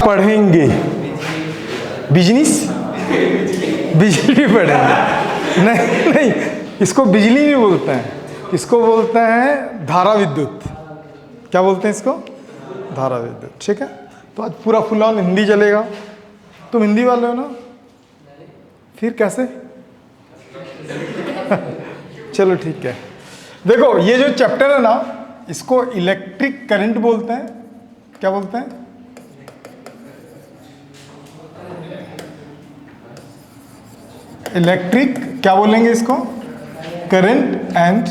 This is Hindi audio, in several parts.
पढ़ेंगे? बिजनेस, बिजली पढ़ेंगे? नहीं नहीं, इसको बिजली नहीं बोलते हैं, इसको बोलते हैं धारा विद्युत। क्या बोलते हैं इसको? धारा विद्युत। ठीक है, तो आज पूरा फुल ऑन हिंदी चलेगा। तुम हिंदी वाले हो ना, फिर कैसे? चलो ठीक है। देखो ये जो चैप्टर है ना, इसको इलेक्ट्रिक करंट बोलते हैं। क्या बोलते हैं? इलेक्ट्रिक, क्या बोलेंगे इसको? Current and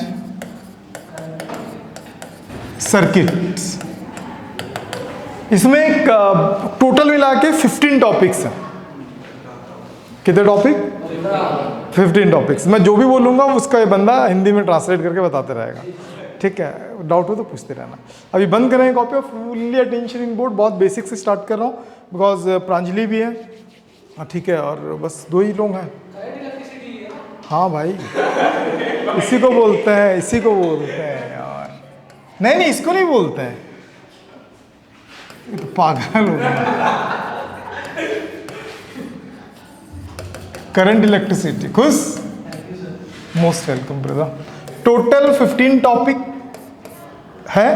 circuits. इसमें टोटल मिला के 15 टॉपिक्स हैं। कितने टॉपिक? 15 टॉपिक्स। मैं जो भी बोलूंगा उसका ये बंदा हिंदी में ट्रांसलेट करके बताते रहेगा। ठीक है, डाउट हो तो पूछते रहना। अभी बंद करेंगे copy off fully attention in board. बहुत बेसिक से स्टार्ट कर रहा हूँ बिकॉज प्रांजलि भी है। हाँ ठीक है, और बस 2 ही लोग हैं। हाँ भाई, इसी को बोलते हैं, इसी को बोलते हैं यार। नहीं नहीं, इसको नहीं बोलते हैं, ये तो पागल हो गए। Current electricity. खुश? Most welcome brother. Total 15 topic है।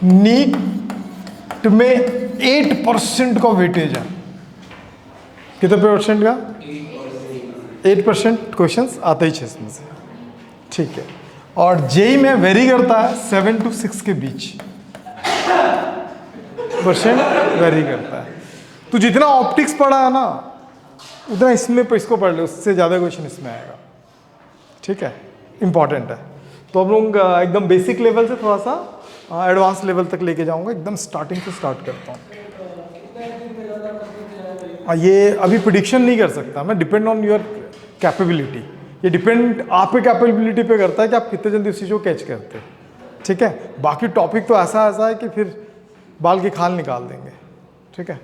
नीट में 8% का वेटेज है। कितने परसेंट का? 8% क्वेश्चंस आते ही 6 इसमें से। ठीक है, और जेई में वेरी करता है 7 to 6 के बीच परसेंट वेरी करता है। तो जितना ऑप्टिक्स पढ़ा है ना, उतना इसमें इसको पढ़ लो, उससे ज़्यादा क्वेश्चन इसमें आएगा। ठीक है, इंपॉर्टेंट है। तो हम लोग एकदम बेसिक लेवल से थोड़ा सा एडवांस लेवल तक लेके जाऊंगा। एकदम स्टार्टिंग से स्टार्ट करता हूँ। ये अभी प्रिडिक्शन नहीं कर सकता मैं, डिपेंड ऑन योर कैपेबिलिटी। ये डिपेंड आपके कैपेबिलिटी पे करता है कि आप कितने जल्दी उस चीज़ को कैच करते हैं। ठीक है, बाकी टॉपिक तो ऐसा ऐसा है कि फिर बाल की खाल निकाल देंगे। ठीक है,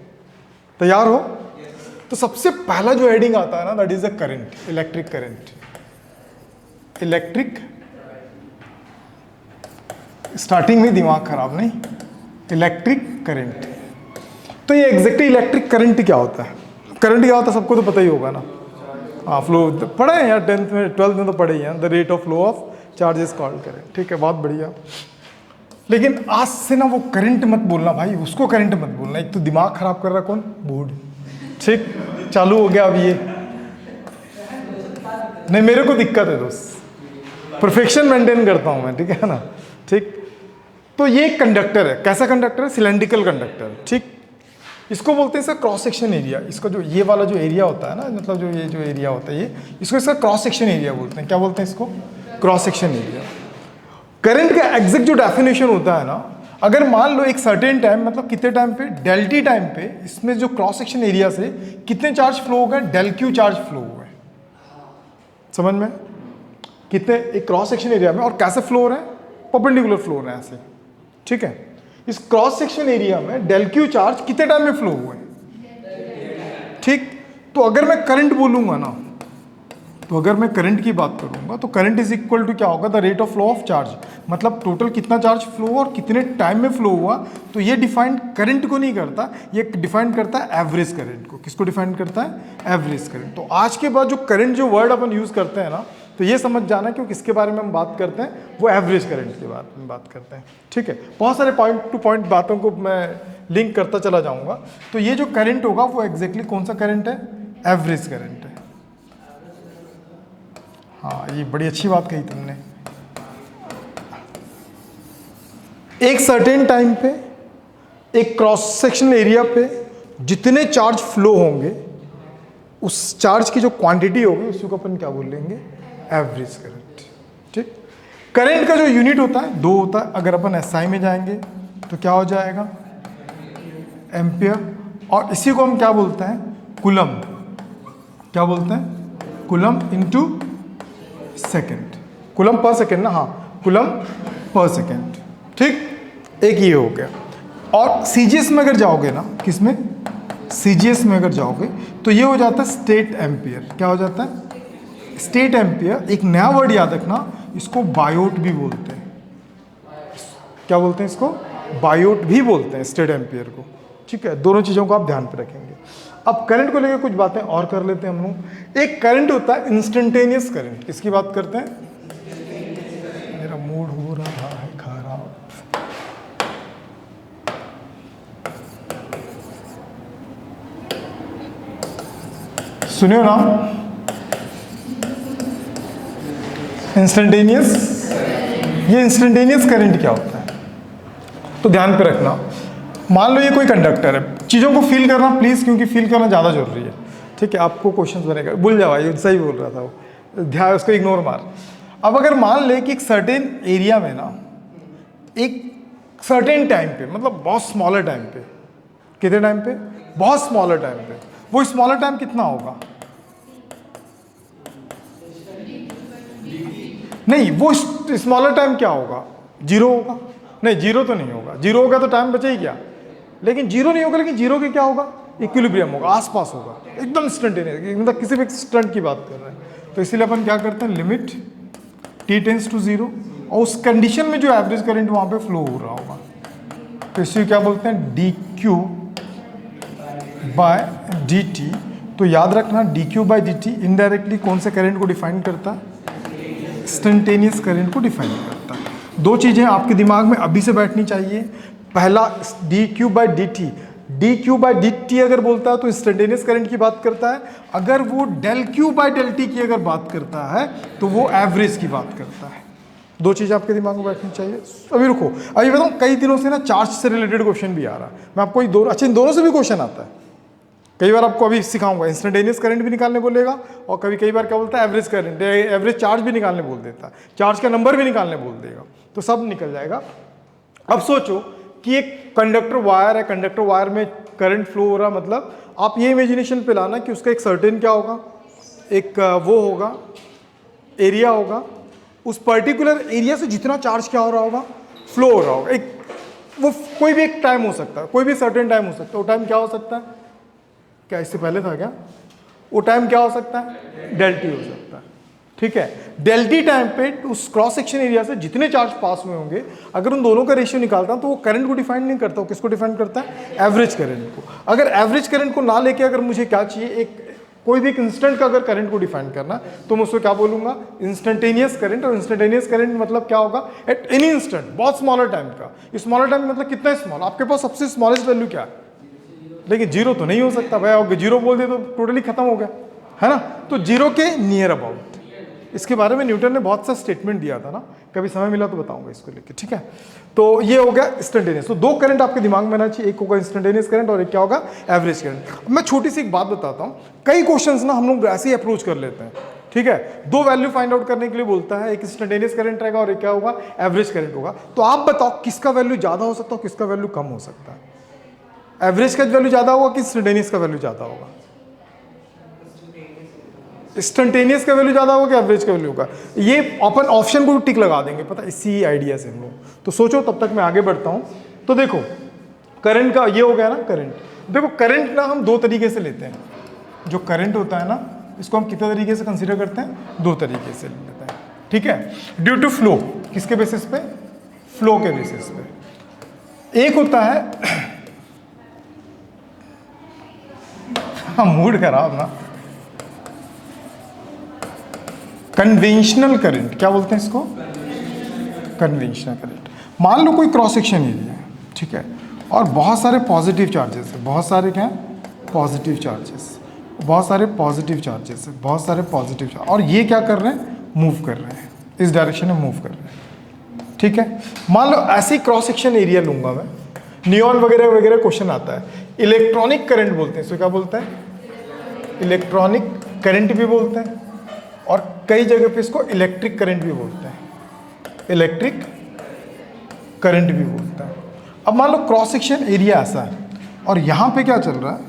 तैयार हो? तो सबसे पहला जो हेडिंग आता है ना, that is a current, electric current. Electric, starting में दिमाग खराब नहीं, इलेक्ट्रिक करंट। तो ये एग्जैक्टली इलेक्ट्रिक करंट क्या होता है? करंट क्या होता है सबको तो पता ही होगा ना। हाँ, फ्लो पढ़े हैं यार, 10th में 12th में तो पढ़े ही हैं। The rate of flow of charges called current. ठीक है, बहुत बढ़िया। लेकिन आज से ना वो करंट मत बोलना भाई, उसको करंट मत बोलना। एक तो दिमाग खराब कर रहा कौन? बोर्ड। ठीक, चालू हो गया अब ये। नहीं, मेरे को दिक्कत है दोस्त, परफेक्शन मेंटेन करता हूं मैं। ठीक है ना? ठीक, तो ये कंडक्टर है। कैसा कंडक्टर है? Cylindrical conductor. ठीक, इसको बोलते हैं सर क्रॉस सेक्शन एरिया। इसका जो ये वाला जो एरिया होता है ना, मतलब जो ये जो एरिया होता है, ये इसको इसका क्रॉस सेक्शन एरिया बोलते हैं। क्या बोलते हैं इसको? Cross section area. करंट का एग्जैक्ट जो डेफिनेशन होता है ना, अगर मान लो एक सर्टेन टाइम, मतलब कितने टाइम पे? डेल टी टाइम पे इसमें जो क्रॉस सेक्शन एरिया से कितने चार्ज फ्लो हो गए? डेल क्यू चार्ज फ्लो हो गए। समझ में? कितने एक क्रॉस सेक्शन एरिया में, और कैसे फ्लो हो रहे हैं? परपेंडिकुलर फ्लो हो रहे हैं ऐसे। ठीक है, इस क्रॉस सेक्शन एरिया में डेल क्यू चार्ज कितने टाइम में फ्लो हुए? ठीक, तो अगर मैं करंट बोलूंगा ना, तो अगर मैं करंट की बात करूंगा तो करंट इज इक्वल टू क्या होगा? The rate of flow of charge. मतलब टोटल कितना चार्ज फ्लो हुआ और कितने टाइम में फ्लो हुआ। तो ये डिफाइन करंट को नहीं करता, ये डिफाइन करता है एवरेज करंट को। किसको डिफाइन करता है? Average current. तो आज के बाद जो करंट जो वर्ड अपन यूज करते हैं ना, तो ये समझ जाना कि किसके बारे में हम बात करते हैं, वो एवरेज करंट के बारे में बात करते हैं। ठीक है, बहुत सारे पॉइंट टू पॉइंट बातों को मैं लिंक करता चला जाऊंगा। तो ये जो करंट होगा वो एग्जैक्टली कौन सा करंट है? एवरेज करंट है। हाँ, ये बड़ी अच्छी बात कही तुमने। एक सर्टेन टाइम पे एक क्रॉस सेक्शन एरिया पे जितने चार्ज फ्लो होंगे, उस चार्ज की जो क्वांटिटी होगी उसको अपन क्या बोल लेंगे? Average current. ठीक, करंट का जो यूनिट होता है 2 होता है। अगर अपन एसआई में जाएंगे तो क्या हो जाएगा? एम्पियर। और इसी को हम क्या बोलते हैं? कूलम। क्या बोलते हैं? Coulomb into second. Coulomb per second ना, हाँ, कूलम पर सेकेंड। ठीक, एक ये हो गया। और सीजीएस में अगर जाओगे ना, किसमें? सीजीएस में अगर जाओगे तो ये हो जाता है स्टेट एम्पियर। क्या हो जाता है? State ampere. एक नया वर्ड याद रखना, इसको बायोट भी बोलते हैं। क्या बोलते हैं इसको? बायोट भी बोलते हैं स्टेट एम्पियर को। ठीक है, दोनों चीज़ों को आप ध्यान पे रखेंगे। अब करंट को लेकर कुछ बातें और कर लेते हैं हम लोग। एक करंट होता है इंस्टेंटेनियस करंट, किसकी बात करते हैं? मेरा मूड हो रहा है खराब। सुनियो ना, इंस्टेंटेनियस, ये इंस्टेंटेनियस करंट क्या होता है? तो ध्यान पे रखना। मान लो ये कोई कंडक्टर है, चीज़ों को फील करना प्लीज़, क्योंकि फील करना ज़्यादा जरूरी है, ठीक है। आपको क्वेश्चंस बनेगा, भूल जाओ, ये सही बोल रहा था वो, ध्यान उसको इग्नोर मार। अब अगर मान ले कि एक सर्टेन एरिया में ना, एक सर्टेन टाइम पे, मतलब बहुत स्मॉलर टाइम पे, कितने टाइम पे? बहुत स्मॉलर टाइम पे। वो स्मॉलर टाइम कितना होगा? नहीं, वो स्मॉलर टाइम क्या होगा? जीरो होगा? नहीं, जीरो तो नहीं होगा। जीरो होगा तो टाइम बचे ही क्या? लेकिन जीरो नहीं होगा, लेकिन जीरो के क्या होगा? इक्विलिब्रियम होगा, आसपास होगा, एकदम इंस्टेंटेनियस, मतलब किसी भी इंस्टेंट की बात कर रहे हैं। तो इसीलिए अपन क्या करते हैं, limit t tends to zero, और उस कंडीशन में जो एवरेज करंट वहां पे फ्लो हो रहा होगा, तो इसे क्या बोलते हैं? dq by dt। तो याद रखना dq बाय dt इनडायरेक्टली कौन से करंट को डिफाइन करता है? इंस्टेंटेनियस करंट को डिफाइन करता है। दो चीजें आपके दिमाग में अभी से बैठनी चाहिए। पहला, dq by dt, dq by dt अगर बोलता है तो इंस्टेंटेनियस करंट की बात करता है। अगर वो del q by del t की अगर बात करता है तो वो एवरेज की बात करता है। दो चीज़ आपके दिमाग में बैठनी चाहिए। अभी रुको, अभी बताऊँ, कई दिनों से ना चार्ज से रिलेटेड क्वेश्चन भी आ रहा है। मैं आपको दो, अच्छा इन दोनों से भी क्वेश्चन आता है। कई बार आपको अभी सिखाऊंगा, इंस्टेंटेनियस करंट भी निकालने बोलेगा, और कई बार क्या बोलता है, एवरेज करंट, एवरेज चार्ज भी निकालने बोल देता है, चार्ज का नंबर भी निकालने बोल देगा, तो सब निकल जाएगा। अब सोचो कि एक कंडक्टर वायर है, कंडक्टर वायर में करंट फ्लो हो रहा, मतलब आप ये इमेजिनेशन पे लाना कि उसका एक सर्टेन क्या होगा, एक वो होगा, एरिया होगा, उस पर्टिकुलर एरिया से जितना चार्ज क्या हो रहा होगा, फ्लो हो रहा होगा। एक वो कोई भी एक टाइम हो सकता है, कोई भी सर्टेन टाइम हो सकता है। वो टाइम क्या हो सकता है? क्या इससे पहले था क्या? वो टाइम क्या हो सकता है? डेल टी हो सकता है, ठीक है। डेल टी टाइम पे उस क्रॉस सेक्शन एरिया से जितने चार्ज पास हुए होंगे, अगर उन दोनों का रेशियो निकालता हूं तो वो करंट को डिफाइन नहीं करता, वो किसको डिफाइन करता है? एवरेज करंट को। अगर एवरेज करंट को ना लेके अगर मुझे क्या चाहिए, एक कोई भी एक इंस्टेंट का अगर करंट को डिफाइन करना, तो मैं उसको क्या बोलूंगा? Instantaneous current. और इंस्टेंटेनियस करंट मतलब क्या होगा? एट एनी इंस्टेंट, बहुत स्मॉलर टाइम का। स्मॉलर टाइम मतलब कितना स्मॉल? आपके पास सबसे स्मॉलेस्ट वैल्यू क्या है? लेकिन जीरो तो नहीं हो सकता भाई, अगर जीरो बोल दे तो टोटली खत्म हो गया, है ना। तो जीरो के नियर अबाउट, इसके बारे में न्यूटन ने बहुत सा स्टेटमेंट दिया था ना, कभी समय मिला तो बताऊंगा इसको लेके, ठीक है। तो ये हो गया इंस्टेंटेनियस। तो दो करंट आपके दिमाग में आना चाहिए, एक होगा इंस्टेंटेनियस करंट और एक क्या होगा? Average current. मैं छोटी सी एक बात बताता हूँ, कई क्वेश्चंस ना हम लोग ऐसे ही अप्रोच कर लेते हैं, ठीक है। दो वैल्यू फाइंड आउट करने के लिए बोलता है, एक इंस्टेंटेनियस करंट रहेगा और एक क्या होगा? एवरेज करंट होगा। तो आप बताओ किसका वैल्यू ज्यादा हो सकता है, किसका वैल्यू कम हो सकता है? एवरेज का वैल्यू ज्यादा होगा कि इंस्टेंटेनियस का वैल्यू ज्यादा होगा? इंस्टेंटेनियस का वैल्यू ज्यादा होगा कि एवरेज का वैल्यू होगा? ये अपन ऑप्शन को टिक लगा देंगे, पता इसी आइडिया से हम लोग। तो सोचो, तब तक मैं आगे बढ़ता हूं। तो देखो करंट का ये हो गया ना, करंट। देखो करंट ना हम दो तरीके से लेते हैं। जो करंट होता है ना, इसको हम कितने तरीके से कंसीडर करते हैं? दो तरीके से लेते हैं, ठीक है। ड्यू टू फ्लो, किसके बेसिस पे? फ्लो के बेसिस पे। एक होता है मूड खराब ना, कन्वेंशनल करंट। क्या बोलते हैं इसको? Conventional current. मान लो कोई क्रॉस सेक्शन एरिया है, ठीक है, और बहुत सारे पॉजिटिव चार्जेस है, बहुत सारे क्या है? पॉजिटिव चार्जेस, बहुत सारे पॉजिटिव चार्जेस है, बहुत सारे पॉजिटिव चार्ज, और ये क्या कर रहे हैं? मूव कर रहे हैं, इस डायरेक्शन में मूव कर रहे हैं, ठीक है। मान लो ऐसे क्रॉस सेक्शन एरिया लूंगा मैं, नियॉन वगैरह वगैरह क्वेश्चन आता है। इलेक्ट्रॉनिक करंट बोलते हैं इसको, क्या बोलते हैं? इलेक्ट्रॉनिक करंट भी बोलते हैं, और कई जगह पे इसको इलेक्ट्रिक करंट भी बोलते हैं, इलेक्ट्रिक करंट भी बोलता है। अब मान लो क्रॉस सेक्शन एरिया ऐसा है, और यहाँ पे क्या चल रहा है?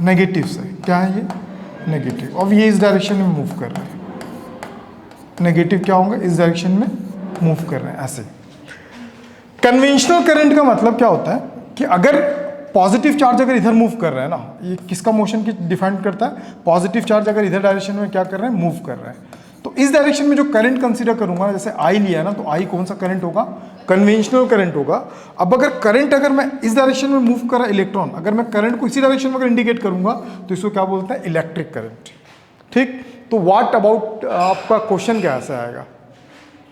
नेगेटिव से, क्या है ये? नेगेटिव, और ये इस डायरेक्शन में मूव कर रहे हैं। नेगेटिव क्या होंगे? इस डायरेक्शन में मूव कर रहे हैं, ऐसे। कन्वेंशनल करंट का मतलब क्या होता है कि अगर पॉजिटिव चार्ज अगर इधर मूव कर रहे हैं ना, ये किसका मोशन की डिफाइन करता है? पॉजिटिव चार्ज अगर इधर डायरेक्शन में क्या कर रहे हैं? मूव कर रहे हैं। तो इस डायरेक्शन में जो करंट कंसीडर करूंगा, जैसे आई लिया ना, तो आई कौन सा करंट होगा, कन्वेंशनल करंट होगा। अब अगर करंट अगर मैं इस डायरेक्शन में मूव करा इलेक्ट्रॉन, अगर मैं करंट को इसी डायरेक्शन में अगर इंडिकेट करूंगा तो इसको क्या बोलते हैं, इलेक्ट्रिक करंट। ठीक, तो व्हाट अबाउट आपका क्वेश्चन कैसा आएगा,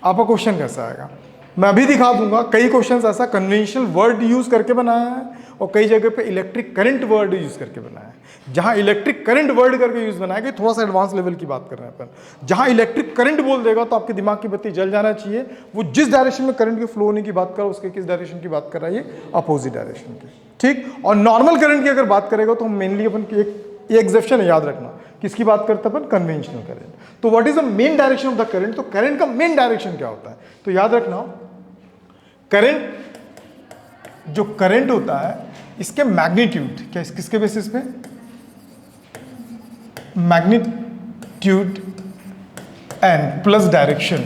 आपका क्वेश्चन कैसा आएगा, मैं अभी दिखा दूंगा। कई क्वेश्चंस ऐसा कन्वेंशनल वर्ड यूज करके बनाया है और कई जगह पे इलेक्ट्रिक करंट वर्ड यूज करके बनाया है। जहां इलेक्ट्रिक करंट वर्ड करके यूज बनाया, थोड़ा सा एडवांस लेवल की बात कर रहे हैं अपन। जहां इलेक्ट्रिक करंट बोल देगा तो आपके दिमाग की बत्ती जल जाना चाहिए। वो जिस डायरेक्शन में करंट के फ्लो होने की बात कर रहा है, उसके किस डायरेक्शन की बात कर रहा है, ये अपोजिट डायरेक्शन की। ठीक, और नॉर्मल करंट की अगर बात करेगा तो हम मेनली अपन एक एग्जेप्शन है, याद रखना, किसकी बात करते हैं अपन, कन्वेंशनल करंट। तो what is the main direction of the current, तो करंट का मेन डायरेक्शन क्या होता है, तो याद रखना करंट, जो करंट होता है इसके मैग्नीट्यूड, क्या किसके बेसिस पे, magnitude and plus direction,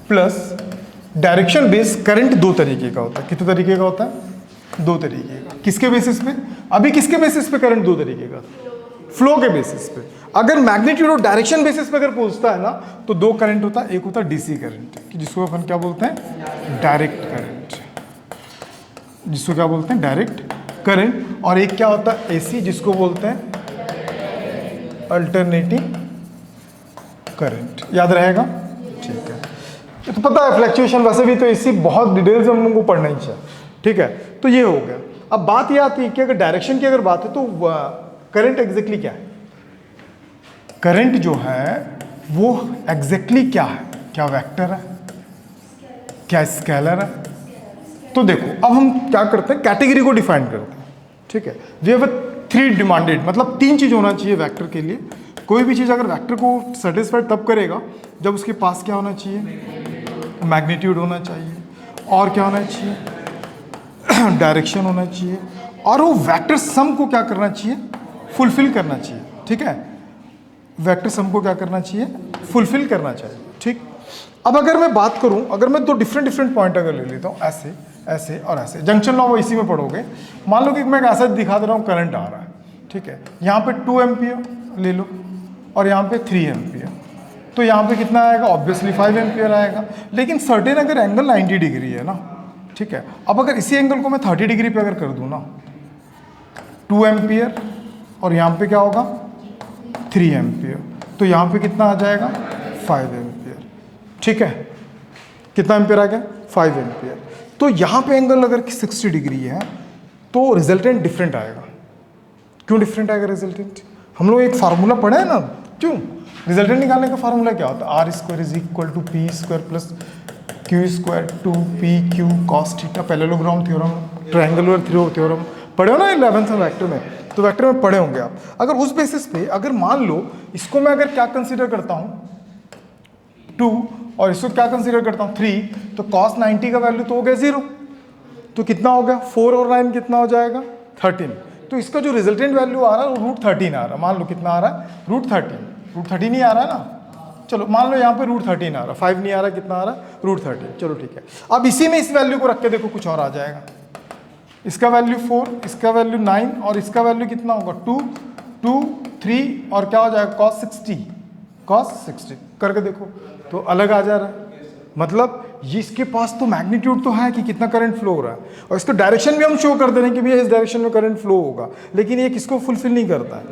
plus direction base current दो तरीके का होता है। कितने तरीके का होता है, दो तरीके का। किसके बेसिस पे, अभी किसके बेसिस पे करंट दो तरीके का, फ्लो के बेसिस पे। अगर मैग्नीट्यूड और डायरेक्शन बेसिस पे अगर पूछता है ना, तो दो करंट होता है, एक होता है डीसी करंट, जिसको अपन क्या बोलते हैं, डायरेक्ट करंट, जिसको क्या बोलते हैं, डायरेक्ट करंट। और एक क्या होता है, एसी, जिसको बोलते हैं अल्टरनेटिंग करंट। याद रहेगा, ठीक है। तो पता है फ्लक्चुएशन, वैसे भी तो इसी बहुत डिटेल्स हम लोगों को पढ़ना ही चाहिए। ठीक है, तो ये हो गया। अब बात ये आती है कि अगर डायरेक्शन की अगर बात है तो करंट एग्जैक्टली क्या है, करंट जो है वो एग्जैक्टली क्या है, क्या वेक्टर है, क्या स्केलर है। तो देखो अब हम क्या करते हैं, कैटेगरी को डिफाइन करते हैं। ठीक है, वी हैव थ्री डिमांडेड, मतलब तीन चीज होना चाहिए वेक्टर के लिए। कोई भी चीज अगर वेक्टर को सेटिस्फाइड तब करेगा जब उसके पास क्या होना चाहिए, मैग्नीट्यूड होना चाहिए, और क्या होना चाहिए, डायरेक्शन होना चाहिए, और वो वेक्टर सम को क्या करना चाहिए, फुलफिल करना चाहिए। ठीक है, वेक्टर सम को क्या करना चाहिए, फुलफिल करना चाहिए। ठीक, अब अगर मैं बात करूं, अगर मैं दो डिफरेंट पॉइंट अगर ले लेता हूं, ऐसे ऐसे और ऐसे, जंक्शन लॉ वो इसी में पढ़ोगे। मान लो कि मैं एक ऐसा दिखा दे रहा हूं, करंट आ रहा है, ठीक है, यहाँ पे 2 एम्पियर ले लो और यहाँ पे 3 एम्पियर, तो यहाँ पे कितना आएगा, ऑब्वियसली 5 एम्पियर आएगा। लेकिन सर्टेन अगर एंगल 90 डिग्री है ना, ठीक है, अब अगर इसी एंगल को मैं 30 डिग्री पे अगर कर दूँ ना, 2 एम्पियर और यहाँ पे क्या होगा, 3 एम्पियर, तो यहाँ पे कितना आ जाएगा, 5 एम्पियर। ठीक है, कितना एम्पियर आ गया, 5 एम्पियर। तो यहाँ पे एंगल अगर 60 डिग्री है तो रिजल्टेंट डिफरेंट आएगा। क्यों डिफरेंट आएगा रिजल्टेंट, हम लोग एक फार्मूला पढ़े हैं ना, क्यों, रिजल्टेंट निकालने का फार्मूला क्या होता है, r² is equal to p square plus q square two p q cos theta, parallelogram theorem, triangular theorem पढ़े हो ना 11th में वेक्टर में, तो वेक्टर में पढ़े होंगे आप। अगर उस बेसिस पे अगर मान लो इसको मैं अगर क्या कंसीडर करता हूँ 2 और इसको क्या कंसीडर करता हूँ 3, तो cos 90 का वैल्यू तो हो गया 0, तो कितना हो गया 4 और 9 कितना हो जाएगा 13। तो इसका जो रिजल्टेंट वैल्यू आ रहा है वो √13 आ रहा है। मान लो कितना आ रहा है, √13 ही आ रहा है ना, चलो मान लो यहाँ पे √13 आ रहा है, 5 नहीं आ रहा, कितना आ रहा है √13, चलो ठीक है। अब इसी में इस वैल्यू को रख के देखो कुछ और आ जाएगा, इसका वैल्यू 4, इसका वैल्यू 9 और इसका वैल्यू कितना होगा 2, 2, 3 और क्या हो जाएगा cos 60 करके देखो तो अलग आ जा रहा है। मतलब ये इसके पास तो मैग्नीट्यूड तो है कि कितना करंट फ्लो हो रहा है, और इसका डायरेक्शन भी हम शो कर दे रहे हैं कि भैया इस डायरेक्शन में करंट फ्लो होगा, लेकिन ये किसको फुलफिल नहीं करता है।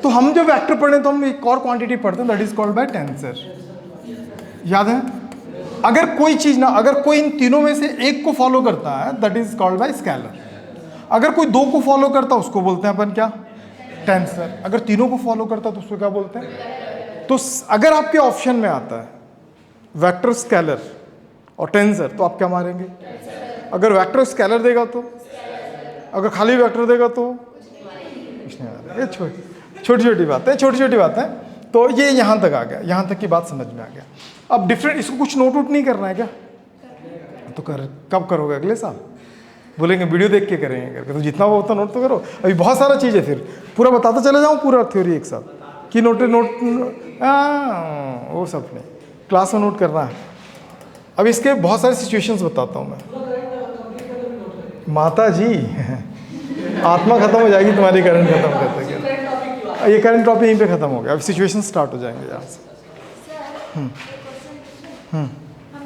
तो हम जब वेक्टर पढ़े तो हम एक और क्वांटिटी पढ़ते हैं, that is called by tensor. याद है, अगर कोई चीज ना, अगर कोई इन तीनों में से एक को फॉलो करता है that is called by scalar, अगर कोई दो को फॉलो करता है उसको बोलते हैं अपन क्या, टेंसर, अगर तीनों को फॉलो करता है तो उसको क्या बोलते हैं। तो अगर आपके ऑप्शन में आता है वेक्टर, स्केलर और टेंसर, तो आप क्या मारेंगे, अगर वेक्टर स्केलर देगा तो, अगर खाली वेक्टर देगा तो कुछ नहीं मारेंगे। छोटी छोटी बातें, तो ये यहाँ तक आ गया, यहाँ तक की बात समझ में आ गया। अब डिफरेंट, इसको कुछ नोट वोट नहीं करना है क्या, तो कब करोगे, अगले साल बोलेंगे वीडियो देख के करेंगे करके, तो जितना वो उतना नोट तो करो। अभी बहुत सारा चीज़ है, फिर पूरा बताता चले जाऊँ पूरा थ्योरी एक साथ कि नोट वो सब नहीं, क्लास में नोट करना है। अब इसके बहुत सारे सिचुएशंस बताता हूँ मैं। माता जी आत्मा खत्म हो जाएगी तुम्हारी, करंट खत्म करते, ये करंट टॉपिक यहीं पे खत्म हो गया, अब सिचुएशन स्टार्ट हो जाएंगे यहाँ से। हम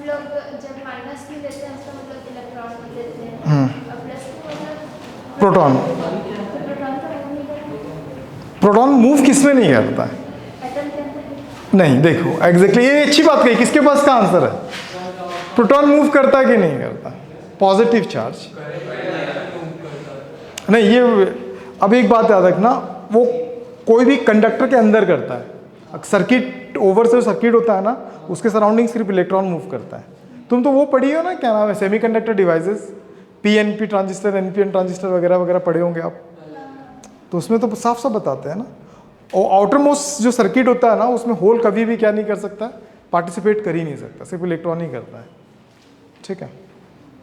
लोग जब माइनस में लेते हैं उसका मतलब इलेक्ट्रॉन में लेते हैं और प्लस में मतलब प्रोटॉन। प्रोटॉन का मूव नहीं करता, प्रोटॉन मूव किस में नहीं करता है? एटम के अंदर। नहीं, देखो एग्जैक्टली ये अच्छी बात कही, किसके पास का आंसर है? प्रोटॉन मूव करता है कि नहीं करता? पॉजिटिव चार्ज नहीं, ये अब एक बात याद रखना, वो कोई भी कंडक्टर के अंदर करता है। सर्किट ओवर से सर्किट होता है ना, उसके सराउंडिंग सिर्फ इलेक्ट्रॉन मूव करता है। तुम तो वो पढ़ी हो ना, क्या नाम है, semiconductor devices, PNP transistor, NPN transistor वगैरह वगैरह पढ़े होंगे आप, तो उसमें तो साफ साफ बताते हैं ना। और आउटर मोस्ट जो सर्किट होता है ना, उसमें होल कभी भी क्या नहीं कर सकता, पार्टिसिपेट कर ही नहीं सकता, सिर्फ इलेक्ट्रॉन ही करता है। ठीक है,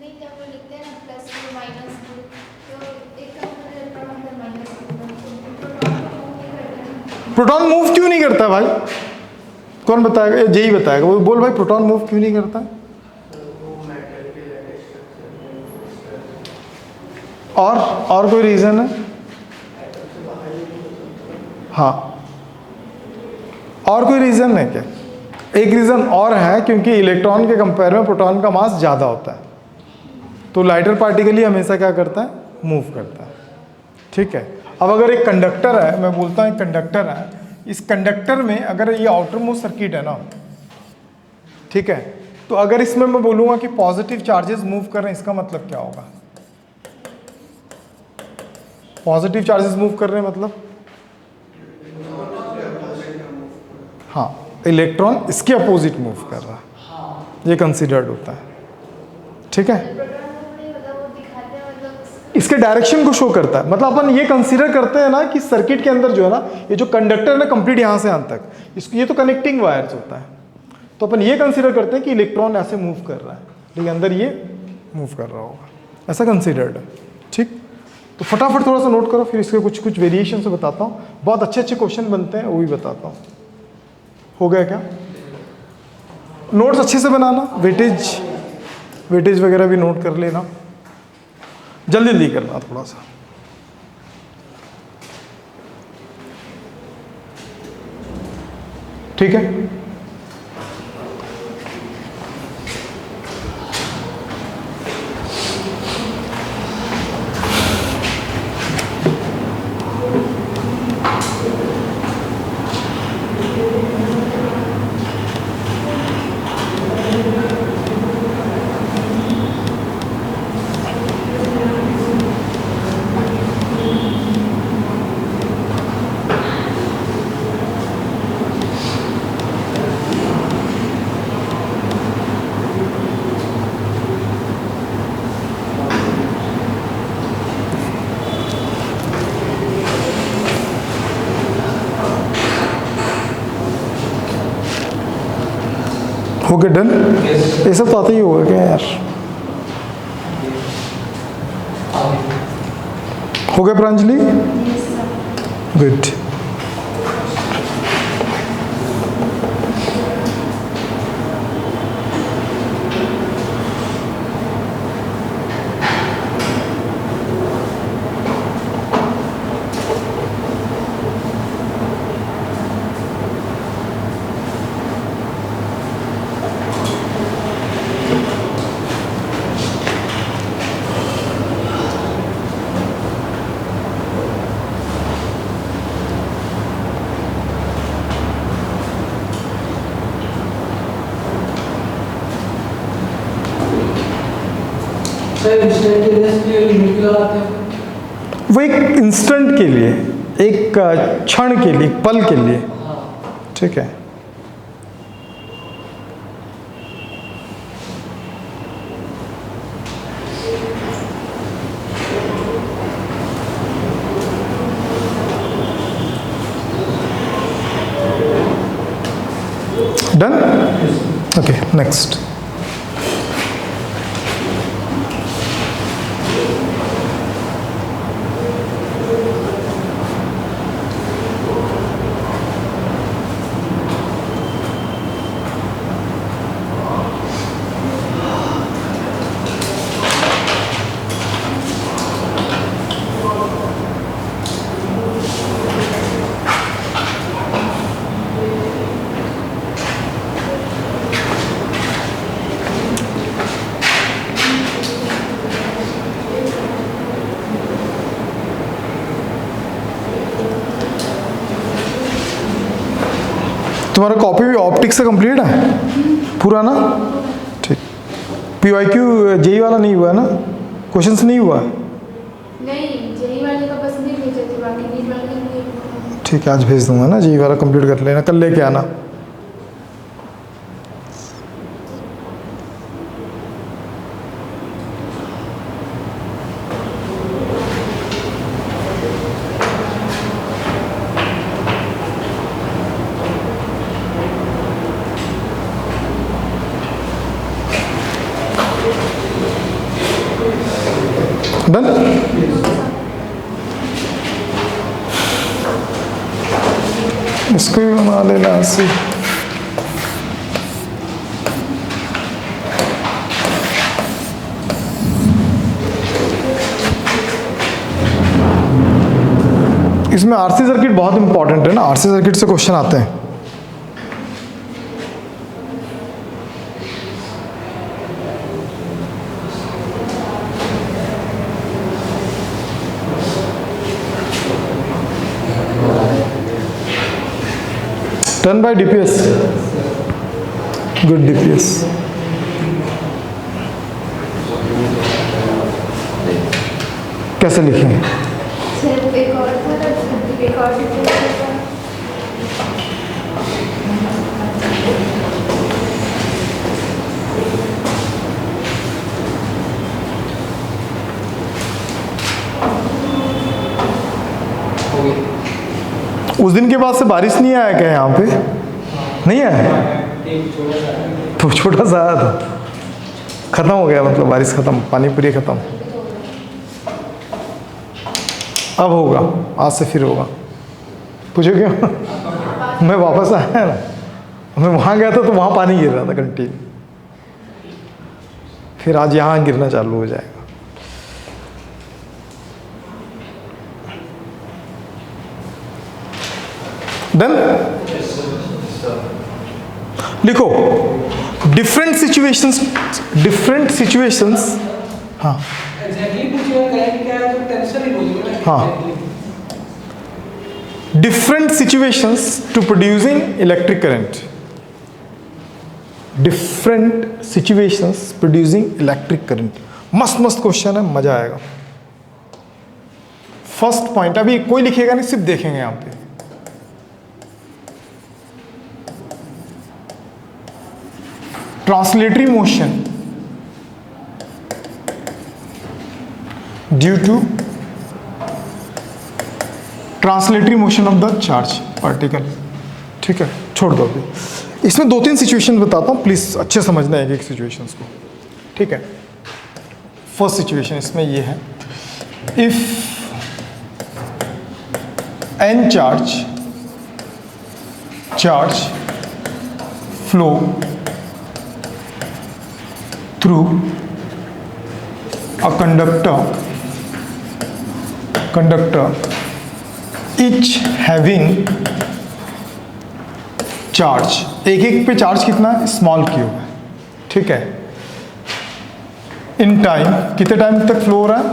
नहीं जब वो लिखते हैं ना प्लस में माइनस में, तो एक का मतलब इलेक्ट्रॉन अंदर माइनस में, प्रोटॉन मूव नहीं करते हैं। प्रोटॉन मूव क्यों नहीं करता भाई? कौन बताएगा? जेई बताएगा। वो बोल भाई, प्रोटॉन मूव क्यों नहीं करता? और कोई रीजन है? हाँ, और कोई रीजन है क्या? एक रीजन और है, क्योंकि इलेक्ट्रॉन के कंपेयर में प्रोटॉन का मास ज़्यादा होता है, तो लाइटर पार्टिकल ही हमेशा क्या करता है, मूव करता है। ठीक है, अब अगर एक कंडक्टर है, मैं बोलता हूँ एक कंडक्टर है, इस कंडक्टर में अगर ये आउटर मोस्ट सर्किट है ना, ठीक है, तो अगर इसमें मैं बोलूँगा कि पॉजिटिव चार्जेस मूव कर रहे हैं, इसका मतलब क्या होगा? पॉजिटिव चार्जेस मूव कर रहे हैं मतलब, हाँ, इलेक्ट्रॉन इसके अपोजिट मूव कर रहा है, ये कंसिडर्ड होता है। ठीक है, प्रोटॉन मूव नहीं होता, वो दिखाते हैं मतलब इसके डायरेक्शन को शो करता है। मतलब अपन ये कंसीडर करते हैं ना कि सर्किट के अंदर जो है ना, ये जो कंडक्टर है ना, कंप्लीट यहाँ से यहाँ तक, इसको ये तो कनेक्टिंग वायर्स होता है, तो अपन ये कंसीडर करते हैं कि इलेक्ट्रॉन ऐसे मूव कर रहा है, लेकिन अंदर ये मूव कर रहा होगा, ऐसा कंसीडर्ड है। ठीक, तो फटाफट थोड़ा सा नोट करो, फिर इसके कुछ कुछ वेरिएशन से बताता हूँ। बहुत अच्छे अच्छे क्वेश्चन बनते हैं, वो भी बताता हूँ। हो गया क्या? नोट्स अच्छे से बनाना, वेटेज वगैरह भी नोट कर लेना, जल्दी जल्दी करना थोड़ा सा। ठीक है, हो गया डन? ये सब तो आता ही होगा क्या यार? हो गया प्रांजलि? गुड। वो एक इंस्टेंट के लिए, एक क्षण के लिए, पल के लिए। ठीक है, डन? Okay, next. तुम्हारा कॉपी भी ऑप्टिक्स से कंप्लीट है पूरा ना? ठीक। PYQ जेई वाला नहीं हुआ है ना? क्वेश्चंस नहीं हुआ है? नहीं, जेई वाले का बस नहीं भेजे थे, बाकी नीट वाले का नहीं। ठीक है, आज भेज दूंगा ना, जेई वाला कंप्लीट कर लेना, कल लेके आना। डन? इसको भी बना लेना ऐसे। इसमें आरसी सर्किट बहुत इंपॉर्टेंट है ना, आरसी सर्किट से क्वेश्चन आते हैं। Done by DPS. Good DPS. कैसे लिखें? सिर्फ एक और था ना, एक और डिफरेंस था। उस दिन के बाद से बारिश नहीं आया क्या यहाँ पे? नहीं आया? तो छोटा सा आया था, खत्म हो गया, मतलब बारिश खत्म, पानी पूरी खत्म। अब होगा, आज से फिर होगा। पूछो क्यों? मैं वापस आया ना, मैं वहाँ गया था तो वहाँ पानी गिर रहा था कंटिन्यू, फिर आज यहाँ गिरना चालू हो जाएगा। डन? लिखो डिफरेंट सिचुएशंस, हाँ हाँ, different situations to producing electric current, different situations producing electric current. मस्त मस्त क्वेश्चन है, मजा आएगा। फर्स्ट पॉइंट, अभी कोई लिखेगा नहीं, सिर्फ देखेंगे यहां पे। Translatory motion due to translatory motion of the charge particle. ठीक है, छोड़ दो अभी। इसमें 2-3 सिचुएशन बताता हूँ, प्लीज अच्छे समझना है एक सिचुएशंस को। ठीक है, फर्स्ट सिचुएशन इसमें ये है, if n charge flow through a conductor each having charge, एक पे चार्ज कितना है? स्मॉल क्यूब है। ठीक है, इन टाइम, कितने टाइम तक फ्लो हो रहा है?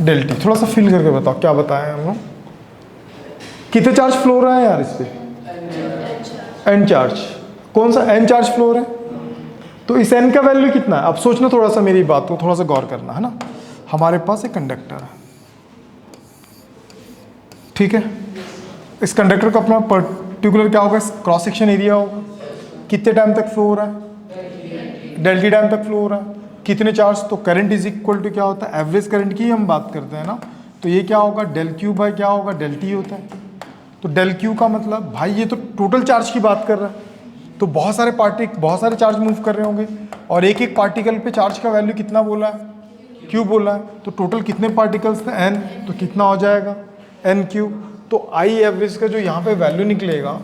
डेल्टी। थोड़ा सा फिल करके बताओ, क्या बताएं हम लोग? कितने चार्ज फ्लो हो रहा है यार इस पे? N charge. कौन सा एन चार्ज फ्लो हो रहा है? तो इस एन का वैल्यू कितना है? अब सोचना थोड़ा सा, मेरी बात को थोड़ा सा गौर करना है ना। हमारे पास एक कंडक्टर है, ठीक है, इस कंडक्टर का अपना पर्टिकुलर क्या होगा? क्रॉस सेक्शन एरिया होगा। कितने टाइम तक फ्लो हो रहा है? डेल्टी टाइम तक फ्लो हो रहा है। कितने चार्ज? तो करंट इज इक्वल टू क्या होता है? एवरेज करंट की हम बात करते हैं ना, तो ये क्या होगा? डेल क्यू बाय क्या होगा? डेल टी होता है। तो डेल क्यू का मतलब भाई ये तो टोटल चार्ज की बात कर रहा है, तो बहुत सारे चार्ज मूव कर रहे होंगे, और एक एक पार्टिकल पे चार्ज का वैल्यू कितना बोला है? क्यू बोला है। तो टोटल कितने पार्टिकल्स थे? एन। तो कितना हो जाएगा? N q. तो आई एवरेज का जो यहाँ पे वैल्यू निकलेगा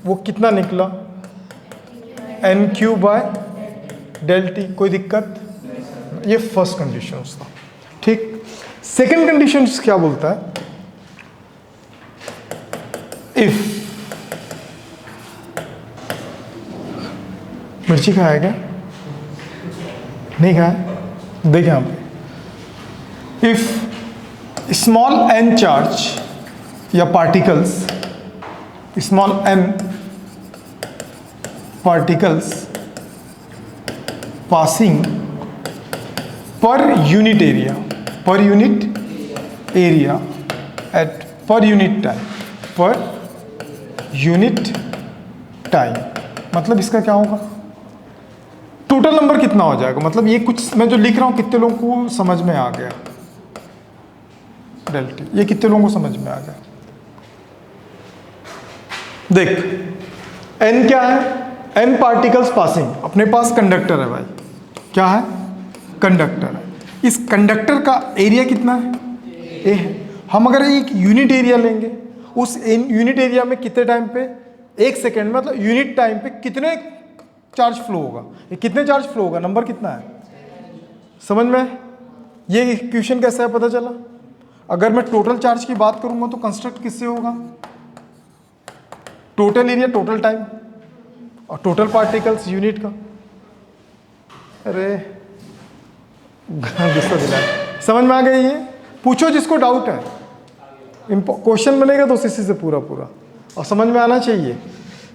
वो कितना निकला? N q by del t. कोई दिक्कत? ये फर्स्ट कंडीशन था। ठीक, सेकेंड कंडीशन क्या बोलता है? इफ, मिर्ची खाया क्या? नहीं खाया? देखिए यहाँ पे, इफ स्मॉल n चार्ज या particles, small n particles passing per unit area at per unit time मतलब इसका क्या होगा, टोटल नंबर कितना हो जाएगा, मतलब ये कुछ मैं जो लिख रहा हूं कितने लोगों को समझ में आ गया, डेल्टी ये कितने लोगों को समझ में आ गया। देख n क्या है, n पार्टिकल्स पासिंग, अपने पास कंडक्टर है भाई, क्या है कंडक्टर है, इस कंडक्टर का एरिया कितना है ए है। हम अगर एक यूनिट एरिया लेंगे, उस यूनिट एरिया में कितने टाइम पे, 1 सेकेंड मतलब यूनिट टाइम पे कितने चार्ज फ्लो होगा, ये कितने चार्ज फ्लो होगा, नंबर कितना है, समझ में। ये इक्वेशन कैसा है पता चला। अगर मैं टोटल चार्ज की बात करूंगा तो कंस्ट्रक्ट किससे होगा, टोटल एरिया टोटल टाइम और टोटल पार्टिकल्स यूनिट का। अरे गुस्सा दिला, समझ में आ गई ये, पूछो जिसको डाउट है, क्वेश्चन बनेगा तो उसी से पूरा और समझ में आना चाहिए।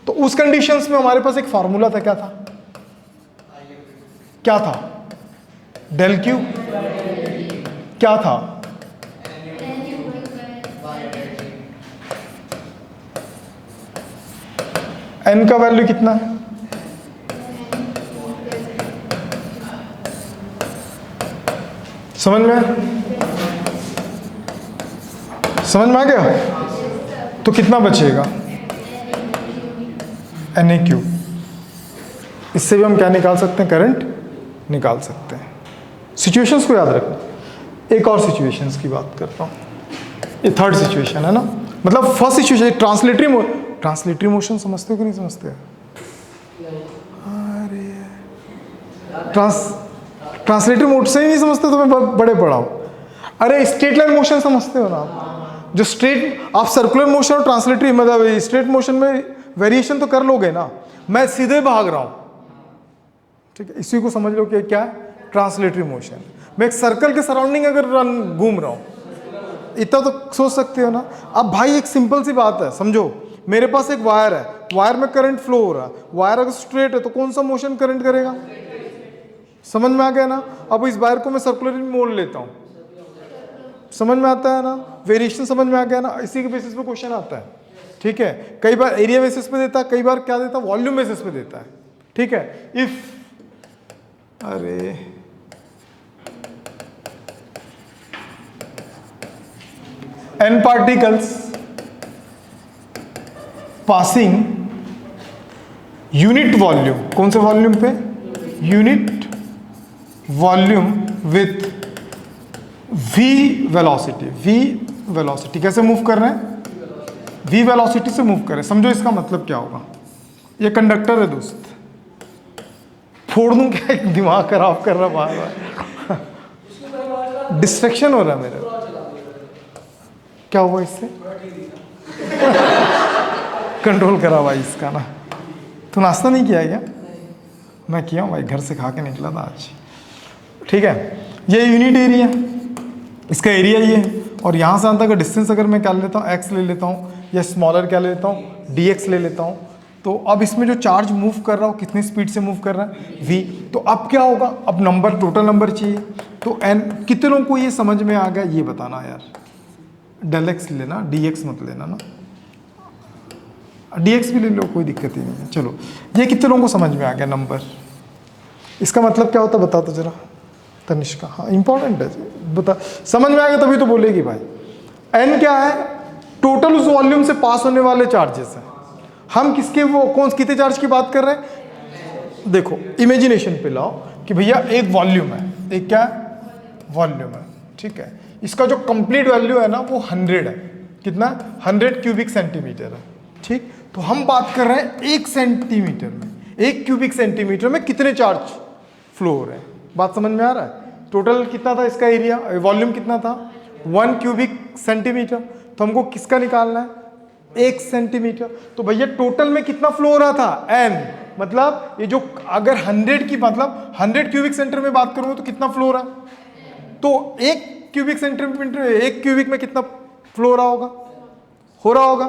तो उस कंडीशंस में हमारे पास एक फार्मूला था, क्या था डेल क्यू, क्या था n का वैल्यू कितना है, समझ में आ गया। तो कितना बचेगा NAQ, इससे भी हम क्या निकाल सकते हैं, करंट निकाल सकते हैं। सिचुएशंस को याद रखना। एक और सिचुएशंस की बात करता हूँ, ये थर्ड सिचुएशन है ना, मतलब फर्स्ट सिचुएशन ट्रांसलेटरी मोशन समझते हो कि नहीं समझते हो, अरे ट्रांसलेटरी मोशन से ही नहीं समझते तो मैं बड़े पढ़ाऊँ। अरे स्ट्रेट लाइन मोशन समझते हो ना आप, जो स्ट्रेट आप सर्कुलर मोशन और ट्रांसलेटरी मतलब स्ट्रेट मोशन में वेरिएशन तो कर लोगे ना, मैं सीधे भाग रहा हूं, ठीक है, इसी को समझ लो कि क्या है ट्रांसलेटरी मोशन। मैं एक सर्कल के सराउंडिंग अगर घूम रहा हूं, इतना तो सोच सकते हो ना। अब भाई एक सिंपल सी बात है, समझो मेरे पास एक वायर है, वायर में करंट फ्लो हो रहा है, वायर अगर स्ट्रेट है तो कौन सा मोशन करंट करेगा, समझ में आ गया ना। अब इस वायर को मैं सर्कुलर मोड़ लेता हूं, समझ में आता है ना, वेरिएशन समझ में आ गया ना। इसी के बेसिस पे क्वेश्चन आता है, ठीक है। कई बार एरिया बेसिस पे देता है, कई बार क्या देता है वॉल्यूम बेसिस पे देता है, ठीक है। इफ अरे n particles passing unit volume, कौन से वॉल्यूम पे, unit volume with v velocity कैसे मूव कर रहे हैं, v वेलोसिटी से मूव कर रहे हैं। समझो इसका मतलब क्या होगा, ये कंडक्टर है दोस्त, फोड़ दूं क्या, एक दिमाग खराब कर रहा बार बार, डिस्ट्रैक्शन हो रहा है मेरे, क्या हुआ इससे कंट्रोल करा भाई इसका ना। तो नाश्ता नहीं किया है क्या, मैं किया हूँ भाई, घर से खा के निकला था आज, ठीक है। ये यूनिट एरिया, इसका एरिया ये है, और यहाँ से यहाँ तक का डिस्टेंस अगर मैं क्या लेता हूँ x ले लेता हूँ, या स्मॉलर क्या ले लेता हूँ dx ले लेता हूँ। तो अब इसमें जो चार्ज मूव कर रहा हो कितनी स्पीड से मूव कर रहा है v, तो अब क्या होगा, अब नंबर टोटल नंबर चाहिए। तो n कितने लोगों को ये समझ में आ गया ये बताना यार, डेल x लेना dx मत लेना ना, dx भी ले लो कोई दिक्कत ही नहीं है। चलो ये कितने लोगों को समझ में आ गया नंबर, इसका मतलब क्या होता है बता तो जरा तनिष्का, हाँ इंपॉर्टेंट है बता, समझ में आ गया तभी तो बोलेगी भाई। n क्या है, टोटल उस वॉल्यूम से पास होने वाले चार्जेस हैं। हम किसके वो कौन कितने चार्ज की बात कर रहे हैं, देखो इमेजिनेशन पे लाओ कि भैया एक वॉल्यूम है, एक क्या वॉल्यूम है, ठीक है। इसका जो कंप्लीट वैल्यू है ना वो 100 है, कितना 100 क्यूबिक सेंटीमीटर है, ठीक। तो हम बात कर रहे हैं 1 सेंटीमीटर में, 1 क्यूबिक सेंटीमीटर में कितने चार्ज फ्लो हो रहे हैं, बात समझ में आ रहा है। टोटल कितना था इसका एरिया, वॉल्यूम कितना था 1 क्यूबिक सेंटीमीटर, तो हमको किसका निकालना है 1 सेंटीमीटर। तो भैया टोटल में कितना फ्लो हो रहा था n, मतलब ये जो अगर 100 की मतलब 100 क्यूबिक सेंटीमीटर में बात करूँ तो कितना फ्लो हो रहा है, तो 1 क्यूबिक सेंटीमीटर 1 क्यूबिक में कितना फ्लो हो रहा होगा।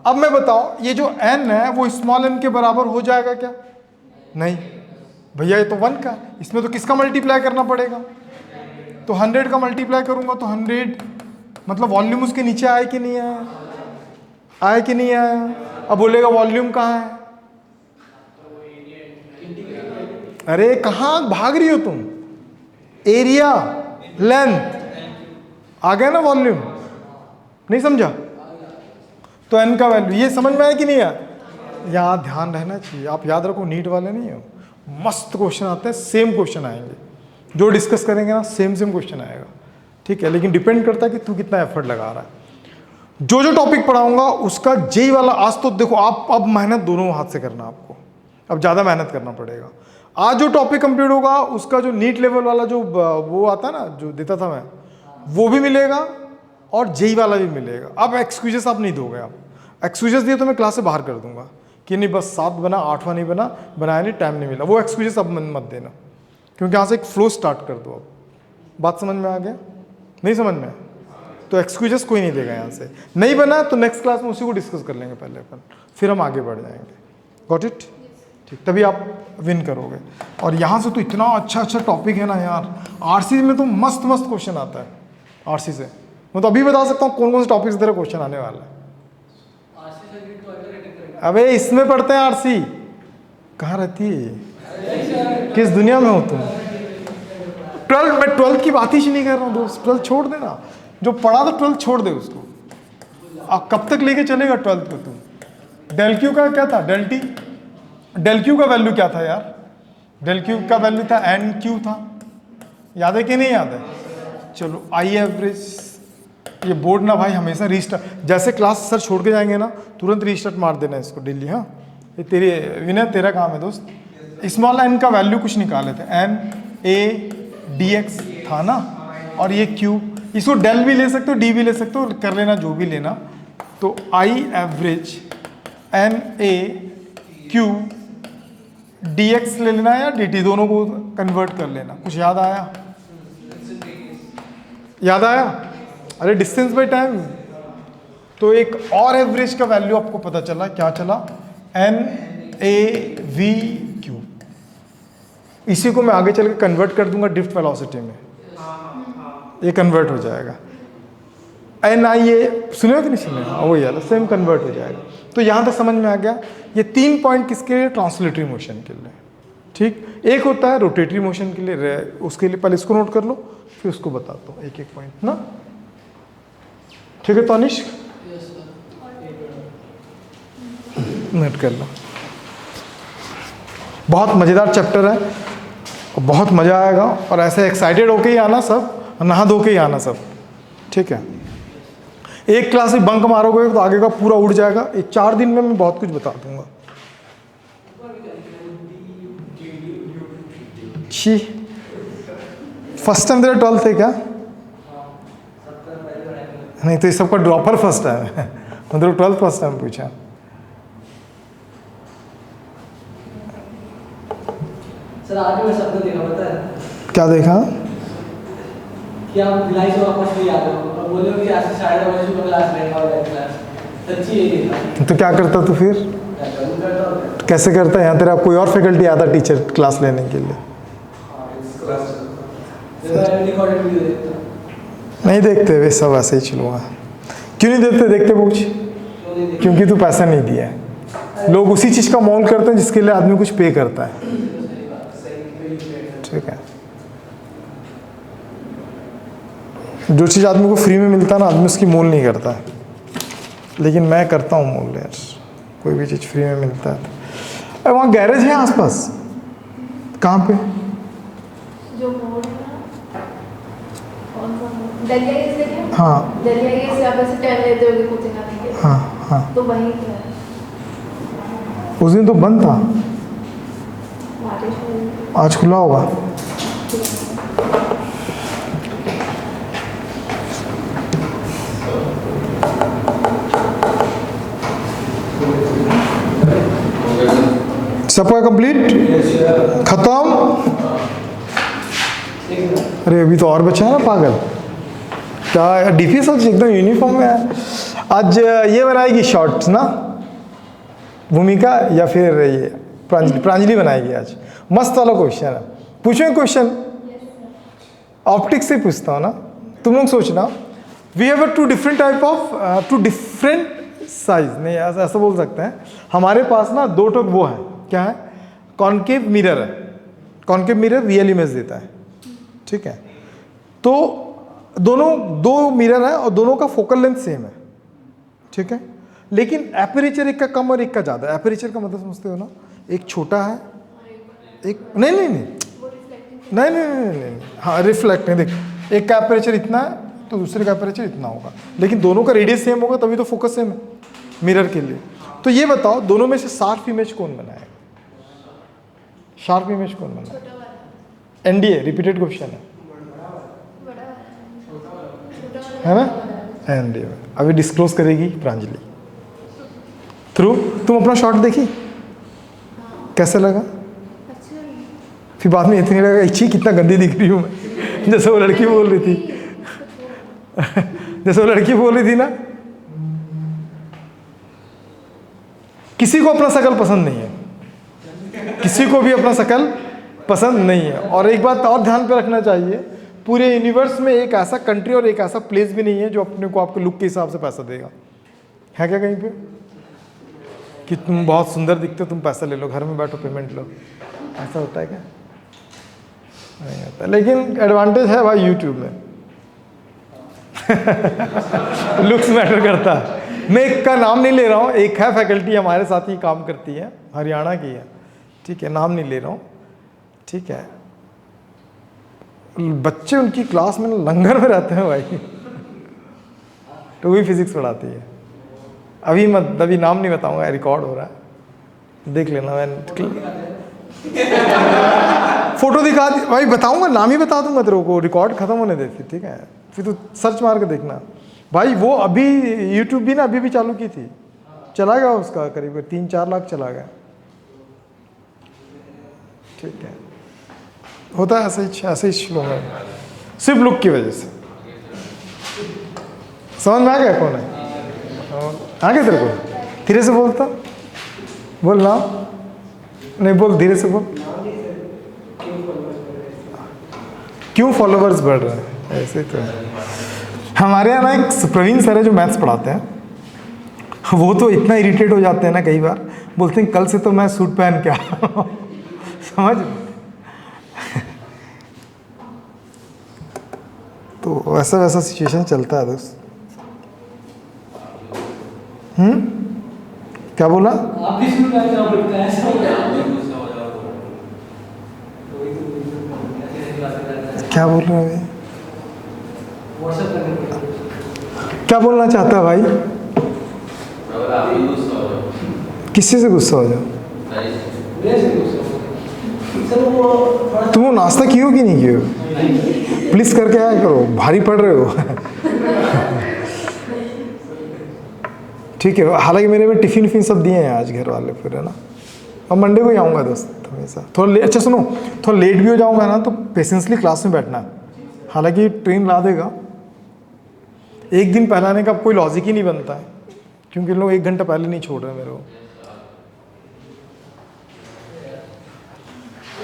अब मैं बताओ ये जो n है वो स्मॉल n के बराबर हो जाएगा क्या, नहीं भैया, ये तो 1 का, इसमें तो किसका मल्टीप्लाई करना पड़ेगा? तो 100 का मल्टीप्लाई करूंगा तो 100 मतलब वॉल्यूम उसके नीचे आया कि नहीं आया? आया कि नहीं आया? अब बोलेगा वॉल्यूम कहाँ है? अरे कहाँ भाग रही हो तुम? एरिया, लेंथ आ गया ना, वॉल्यूम नहीं समझा? तो n का वैल्यू ये समझ में आया कि नहीं आया? यहाँ ध्यान रहना चाहिए, आप याद रखो नीट वाले नहीं हो, मस्त क्वेश्चन आते हैं, सेम क्वेश्चन आएंगे, जो डिस्कस करेंगे ना सेम क्वेश्चन आएगा, ठीक है? लेकिन डिपेंड करता है कि तू कितना एफर्ट लगा रहा है। जो जो टॉपिक पढ़ाऊंगा उसका जेई वाला, आज तो देखो आप अब मेहनत दोनों हाथ से करना, आपको अब ज़्यादा मेहनत करना पड़ेगा। आज जो टॉपिक कंप्लीट होगा उसका जो नीट लेवल वाला जो वो आता है ना, जो देता था मैं, वो भी मिलेगा और जेई वाला भी मिलेगा। अब एक्सक्यूजेस आप नहीं दोगे, आप एक्सक्यूजेस दिए तो मैं क्लास से बाहर कर दूंगा कि नहीं बस 7 बना 8वां नहीं बना, बनाया नहीं, टाइम नहीं मिला, वो एक्सक्यूजेस अब मत देना, क्योंकि यहाँ से एक फ्लो स्टार्ट कर दो। अब बात समझ में आ गया? नहीं समझ में? तो एक्सक्यूजेस कोई नहीं देगा यहाँ से, नहीं बना तो नेक्स्ट क्लास में उसी को डिस्कस कर लेंगे पहले अपन, फिर हम आगे बढ़ जाएंगे। Got it? ठीक, तभी आप विन करोगे। और यहाँ से तो इतना अच्छा टॉपिक है ना यार, आरसी में तो मस्त क्वेश्चन आता है आरसी से। मैं तो अभी बता सकता हूँ कौन कौन से टॉपिक से तेरा क्वेश्चन आने वाला है। अबे इसमें पढ़ते हैं आरसी, कहाँ रहती है, किस दुनिया में हो तुम? 12, मैं 12 की बात ही नहीं कर रहा हूँ दोस्त, 12 छोड़ देना, जो पढ़ा था 12 छोड़ दे उसको। अब कब तक लेके चलेगा 12 को तुम? डेल क्यू का क्या था? डेल टी, डेल क्यू का वैल्यू क्या था यार? डेल क्यू का वैल्यू था एन क्यू था, याद है कि नहीं याद है? चलो आई एवरेज, ये बोर्ड ना भाई हमेशा रीस्टार्ट, जैसे क्लास सर छोड़ के जाएंगे ना तुरंत रीस्टार्ट मार देना इसको डेली। हाँ ये तेरी विनय, तेरा काम है दोस्त। स्मॉल एन का वैल्यू कुछ निकाले थे, एन ए डी एक्स था ना, और ये क्यू, इसको डेल भी ले सकते हो, डी भी ले सकते हो, कर लेना जो भी लेना। तो I average n A q d x ले लेना या डी टी, दोनों को कन्वर्ट कर लेना। कुछ याद आया? याद आया? अरे डिस्टेंस बाय टाइम। तो एक और एवरेज का वैल्यू आपको पता चला, क्या चला? N A v q. इसी को मैं आगे चल के कन्वर्ट कर दूंगा ड्रिफ्ट वेलोसिटी में, ये कन्वर्ट हो जाएगा। एन आई ए सुने हो कि नहीं सुने? वही वाला सेम कन्वर्ट हो जाएगा। तो यहाँ तक समझ में आ गया। ये 3 पॉइंट किसके लिए? ट्रांसलेटरी मोशन के लिए। ठीक, एक होता है रोटेटरी मोशन के लिए, उसके लिए पहले इसको नोट कर लो, फिर उसको बताता हूँ एक एक पॉइंट ना। ठीक है तनिष्क, नोट कर लो। बहुत मज़ेदार चैप्टर है और बहुत मज़ा आएगा, और ऐसे एक्साइटेड होके ही आना सब, नहा धो के ही आना सब, ठीक है? एक क्लास में बंक मारोगे तो आगे का पूरा उड़ जाएगा। 4 दिन में मैं बहुत कुछ बता दूंगा। छी, फर्स्ट टाइम तेरा 12th है क्या? नहीं तो इस सबका ड्रॉपर फर्स्ट टाइम है, मतलब 12th फर्स्ट टाइम पूछा। सर आज मैं शब्द देखा, पता है क्या देखा? कि आप भिलाई से वापस नहीं आते हो और बोले हो कि आज से 9:30 सुबह क्लास रहेगा और क्लास सच्ची है ये। तो क्या करता तू फिर? कैसे करता है? यहाँ तेरा कोई और फैकल्टी आता टीचर क्लास लेने के लिए? नहीं देखते वे सब, ऐसे ही चलूँगा। क्यों नहीं देखते? देखते पूछ, क्योंकि तू पैसा नहीं दिया है। लोग उसी चीज़ का मोल करते हैं जिसके लिए आदमी कुछ पे करता है, ठीक है? जो चीज़ आदमी को फ्री में मिलता है ना, आदमी उसकी मोल नहीं करता है, लेकिन मैं करता हूँ मोल यार। कोई भी चीज़ फ्री में मिलता है। अरे वहाँ गैरेज है आसपास? कहाँ पे? जो मोड़ है ना, कौन सा मोड़? दलिया गेट से क्या? हाँ दलिया गेट से आप ऐसे टर्न लेते होगे कोचिंग आने के। हाँ हाँ, तो वहीं पे है। उस दिन तो बंद था, बारिश हो रही है। आज खुला होगा। सबका कंप्लीट खत्म? अरे अभी तो और बचा है ना पागल। क्या डीपी सब एकदम यूनिफॉर्म में है। आज ये बनाएगी शॉर्ट्स ना भूमिका, या फिर ये प्रांजलि बनाएगी आज। मस्त वाला क्वेश्चन है, पूछो क्वेश्चन। ऑप्टिक्स से पूछता हूँ ना, तुम लोग सोचना। We have two different type of two different size, नहीं ऐसा बोल सकते हैं। हमारे पास ना दो टोक वो है, क्या है, कॉन्केव मिरर है। कॉन्केव मिरर रियल इमेज देता है, ठीक है। तो दोनों दो मिरर है और दोनों का फोकल लेंथ सेम है, ठीक है। लेकिन एपरेचर एक का कम और एक का ज़्यादा। एपरेचर का मतलब समझते हो ना, एक छोटा है, एक नहीं नहीं नहीं नहीं नहीं नहीं नहीं, हाँ रिफ्लेक्ट नहीं। देख, एक का एपरेचर इतना है तो दूसरे का एपरेचर इतना होगा, लेकिन दोनों का रेडियस सेम होगा तभी तो फोकस सेम है मिरर के लिए। तो ये बताओ दोनों में से शार्प इमेज कौन बनाएगा? शार्प इमेज कौन बनाएगा? एनडीए, रिपीटेड क्वेश्चन है ना, एनडीए। अभी डिस्क्लोज करेगी प्रांजलि थ्रू। तुम अपना शॉट देखी, कैसा लगा? फिर बाद में इतनी लगा इच्छी कितना गंदी दिख रही हूँ मैं, जैसे वो लड़की बोल रही थी जैसे वो लड़की बोल रही थी ना, किसी को अपना शकल पसंद नहीं है, किसी को भी अपना शकल पसंद नहीं है। और एक बात और ध्यान पे रखना चाहिए, पूरे यूनिवर्स में एक ऐसा कंट्री और एक ऐसा प्लेस भी नहीं है जो अपने को आपके लुक के हिसाब से पैसा देगा। है क्या कहीं पे कि तुम बहुत सुंदर दिखते हो, तुम पैसा ले लो, घर में बैठो पेमेंट लो, ऐसा होता है क्या? नहीं होता। लेकिन एडवांटेज है भाई यूट्यूब में लुक्स मैटर करता है। मैं एक का नाम नहीं ले रहा हूँ, एक है फैकल्टी हमारे साथ ही काम करती है, हरियाणा की है, ठीक है, नाम नहीं ले रहा हूँ, ठीक है। बच्चे उनकी क्लास में लंगर में रहते हैं भाई तो वही फिजिक्स पढ़ाती है। अभी नाम नहीं बताऊंगा, रिकॉर्ड हो रहा है, देख लेना। मैं फोटो दिखा दी भाई, बताऊंगा, नाम ही बता दूंगा तेरे को, रिकॉर्ड खत्म होने देती, ठीक है। फिर तो सर्च मार के देखना भाई। वो अभी यूट्यूब भी ना अभी भी चालू की थी, चला गया उसका करीब 3-4 लाख चला गया, ठीक है। होता है ऐसे ही श्लो में, सिर्फ लुक की वजह से। समझ में आ गया कौन है? आ गया तेरे को? धीरे से बोलता, बोल ना, नहीं बोल, धीरे से बोल। क्यों फॉलोवर्स बढ़ रहे हैं? ऐसे तो है। हमारे यहाँ ना एक प्रवीण सर है जो मैथ्स पढ़ाते हैं, वो तो इतना इरिटेट हो जाते हैं ना कई बार, बोलते हैं कल से तो मैं सूट पहन के आ रहा हूं। समझ? तो वैसा सिचुएशन चलता है दोस्त। क्या बोला? आप भी शुरू करना पड़ता है, ऐसा हो जाए। क्या बोल रहे हैं? व्हाट्सएप करने पड़ेगा। क्या बोलना चाहता है भाई? किससे से गुस्सा हो जाओ? तुम वो नाश्ता कियो कि नहीं कियो? प्लीज करके आया करो, भारी पड़ रहे हो। ठीक है, हालांकि मेरे में टिफिन सब दिए हैं आज घर वाले, फिर है ना। और मंडे को ही आऊँगा दोस्त हमेशा, थोड़ा लेट। अच्छा सुनो, थोड़ा लेट भी हो जाऊँगा ना तो पेशेंसली क्लास में बैठना है। हालांकि ट्रेन ला देगा, एक दिन पहले आने का कोई लॉजिक ही नहीं बनता है, क्योंकि लोग 1 घंटा पहले नहीं छोड़ रहे मेरे को।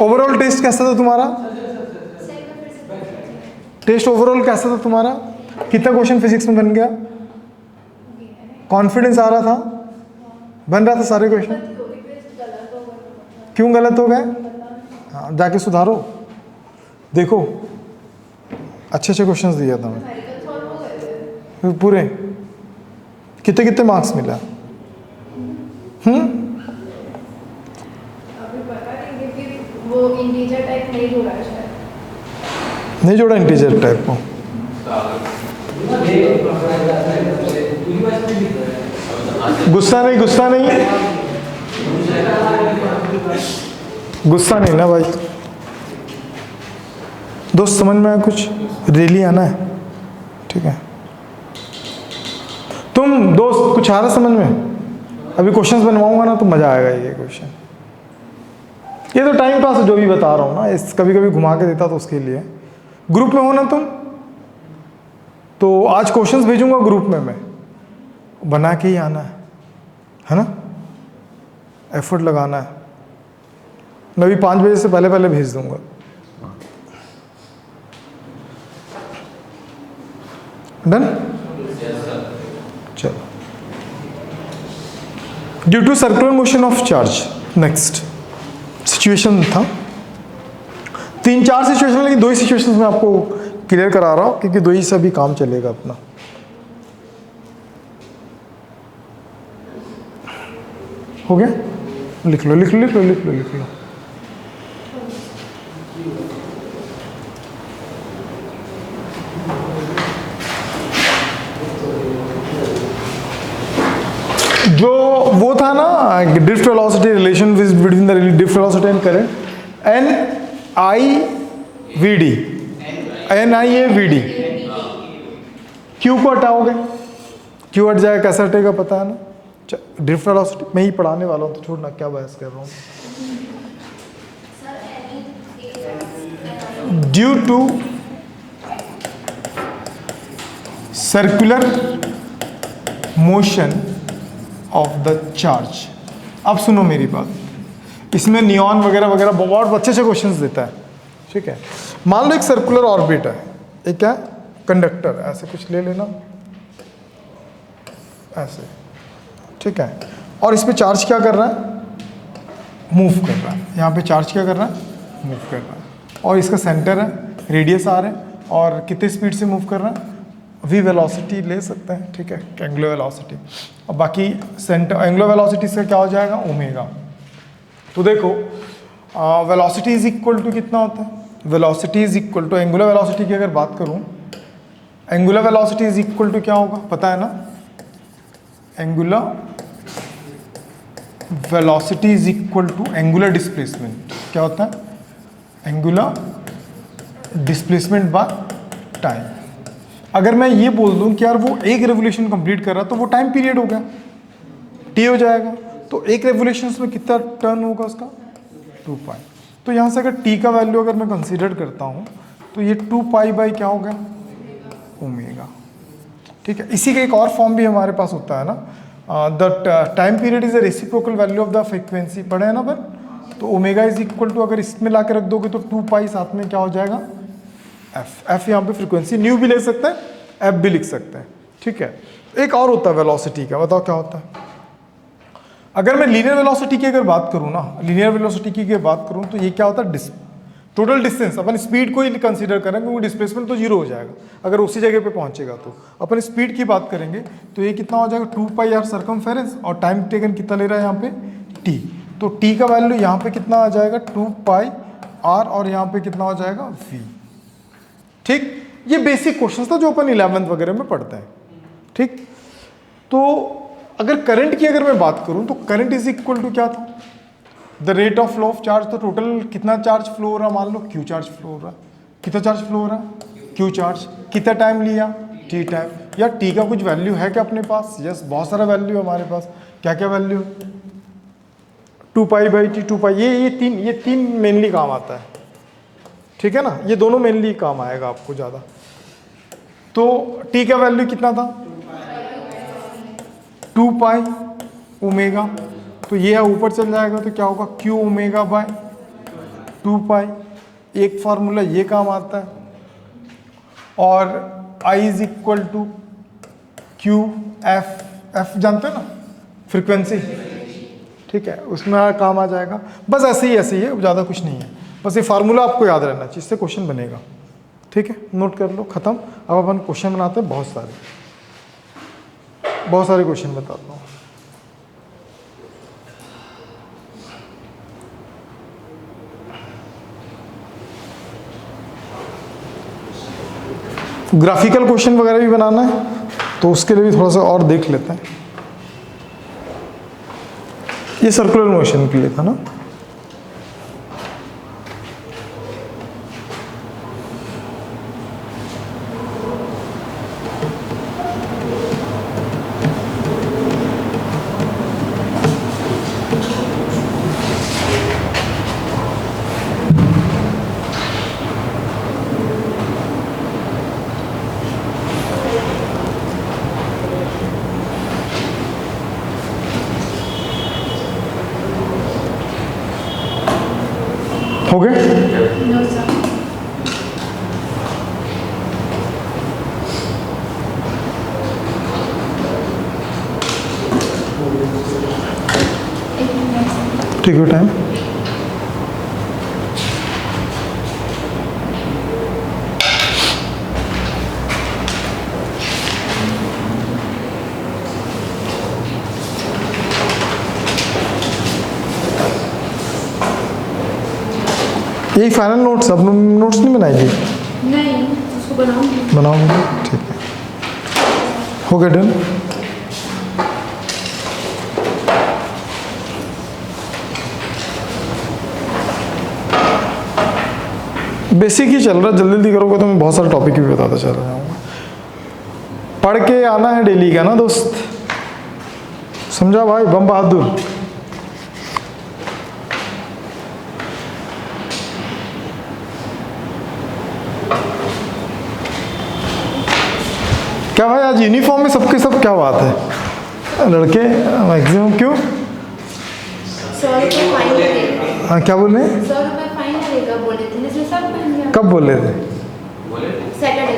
ओवरऑल टेस्ट कैसा था तुम्हारा? टेस्ट ओवरऑल कैसा था तुम्हारा? कितना क्वेश्चन फिजिक्स में बन गया? कॉन्फिडेंस आ रहा था? बन रहा था सारे क्वेश्चन? क्यों गलत हो गए? हाँ, जाके सुधारो। देखो अच्छे क्वेश्चंस दिया था मैं पूरे। कितने मार्क्स मिला? वो इंटीजर टाइप नहीं जोड़ा शायद, नहीं जोड़ा इंटीजर टाइप को। गुस्सा नहीं ना भाई। दोस्त समझ में आया कुछ? रैली आना है, ठीक है। तुम दोस्त कुछ आ रहा समझ में? अभी क्वेश्चंस बनवाऊंगा ना तो मजा आएगा। ये क्वेश्चन, ये तो टाइम पास है जो भी बता रहा हूँ ना, इस कभी कभी घुमा के देता तो उसके लिए। ग्रुप में हो ना तुम, तो आज क्वेश्चंस भेजूंगा ग्रुप में, मैं बना के ही आना है ना, एफर्ट लगाना है। मैं भी 5 बजे से पहले पहले भेज दूंगा। डन। चलो, due to circular motion of charge, next situation था 3-4 सिचुएशन, लेकिन 2 ही सिचुएशन में आपको क्लियर करा रहा हूं क्योंकि 2 ही से भी काम चलेगा अपना। हो गया? लिख लो लिख लो लिख लो लिख लो लिख लो। जो वो था ना drift velocity relation between the drift velocity and current, NIVD, NIAVD, Q को हटाओगे, Q हट जाएगा, कैसे हटेगा पता है ना? ड्रिफ्ट वेलोसिटी मैं ही पढ़ाने वाला हूँ तो छोड़ना, क्या बहस कर रहा हूँ। Due to circular motion of the charge. अब सुनो मेरी बात, इसमें नियॉन वगैरह वगैरह बहुत अच्छे अच्छे क्वेश्चंस देता है, ठीक है। मान लो एक सर्कुलर ऑर्बिट है, एक क्या कंडक्टर, ऐसे कुछ ले लेना ऐसे, ठीक है, और इस पे चार्ज क्या कर रहा है, मूव कर रहा है। यहाँ पे चार्ज क्या कर रहा है, मूव कर रहा है, और इसका सेंटर है, रेडियस आर है, और कितने स्पीड से मूव कर रहा है, v वेलोसिटी ले सकते हैं, ठीक है, एंगुलर वेलोसिटी। और बाकी सेंटर एंगुलर वेलोसिटी से क्या हो जाएगा, ओमेगा। तो देखो वेलोसिटी इज इक्वल टू कितना होता है, velocity is equal to angular velocity की अगर बात करूं, angular velocity is equal to क्या होगा पता है ना, angular velocity is equal to angular displacement. क्या होता है, एंगुलर डिस्प्लेसमेंट बाय टाइम। अगर मैं ये बोल दूं कि यार वो एक रेवोल्यूशन कंप्लीट कर रहा तो वो टाइम पीरियड हो गया, टी हो जाएगा। तो एक रेवोल्यूशन में कितना टर्न होगा उसका, 2 पाई। तो यहाँ से अगर टी का वैल्यू अगर मैं कंसीडर करता हूँ तो ये 2 पाई बाई क्या हो गया, ओमेगा, ठीक है। इसी का एक और फॉर्म भी हमारे पास होता है ना, the time period is a reciprocal value of the frequency, पढ़े है ना पर। तो ओमेगा इज इक्वल टू, अगर इसमें ला के रख दोगे तो 2 पाई, साथ में क्या हो जाएगा एफ। एफ यहाँ पे फ्रीक्वेंसी, न्यू भी ले सकते हैं, एफ भी लिख सकते हैं, ठीक है। एक और होता है वेलोसिटी का, बताओ क्या होता है। अगर मैं लीनियर वेलोसिटी की अगर बात करूँ ना, लीनियर वेलोसिटी की अगर बात करूँ तो ये क्या होता है, टोटल डिस्टेंस। अपन स्पीड को ही कंसीडर करेंगे क्योंकि डिस्प्लेसमेंट तो 0 हो जाएगा अगर उसी जगह पे पहुंचेगा। तो अपन स्पीड की बात करेंगे तो ये कितना हो जाएगा, 2 पाई आर सर्कमफेरेंस, और टाइम टेकन कितना ले रहा है यहाँ पे, टी। तो टी का वैल्यू यहाँ पे कितना आ जाएगा, 2 पाई आर, और यहाँ पे कितना हो जाएगा, वी, ठीक। ये बेसिक क्वेश्चन था जो अपन 11th वगैरह में पढ़ते हैं, ठीक। तो अगर करंट की अगर मैं बात करूं तो करंट इज इक्वल टू क्या था, the rate of flow of charge. तो टोटल कितना चार्ज फ्लो हो रहा, मान लो क्यू चार्ज फ्लो हो रहा है, कितना चार्ज फ्लो हो रहा है, क्यू चार्ज। कितना टाइम लिया, टी टाइम। या टी का कुछ वैल्यू है क्या अपने पास, यस बहुत सारा वैल्यू है हमारे पास। क्या क्या वैल्यू, 2 पाई बाई टी, 2 पाई, ये तीन मेनली काम आता है, ठीक है ना। ये दोनों मेनली काम आएगा आपको ज़्यादा। तो टी का वैल्यू कितना था, 2 पाई ओमेगा। तो ये ऊपर चल जाएगा तो क्या होगा, क्यू ओमेगा बाय 2 पाई। एक फार्मूला ये काम आता है। और I is equal to Q F, F जानते हैं ना फ्रीक्वेंसी, ठीक है, उसमें काम आ जाएगा। बस ऐसे ही है, ज़्यादा कुछ नहीं है। बस ये फार्मूला आपको याद रहना चाहिए, इससे क्वेश्चन बनेगा, ठीक है। नोट कर लो, खत्म। अब अपन क्वेश्चन बनाते हैं, बहुत सारे क्वेश्चन बताता हूँ। ग्राफिकल क्वेश्चन वगैरह भी बनाना है तो उसके लिए भी थोड़ा सा और देख लेते हैं। ये सर्कुलर मोशन के लिए था ना। Take your time. यही फाइनल नोट्स, अब नोट्स नहीं बनाएगी? नहीं, उसको बनाऊंगी। बनाऊंगी, ठीक है। हो गया डन? बेसिक ही चल रहा है, जल्दी जल्दी करोगे तो मैं बहुत सारे टॉपिक भी बताता चल रहा हूँ। पढ़ के आना है डेली का ना दोस्त, समझा भाई? बम बहादुर। क्या भाई आज यूनिफॉर्म में सबके सब क्या बात है? लड़के मैक्सिमम क्यों? 100 रुपये फाइन लगेगा। हाँ क्या बोल रहे हैं? 100 रुपये फाइन लगेगा बोले थे, इसलिए सब पहन गया। कब बोल रहे थे? सैटरडे।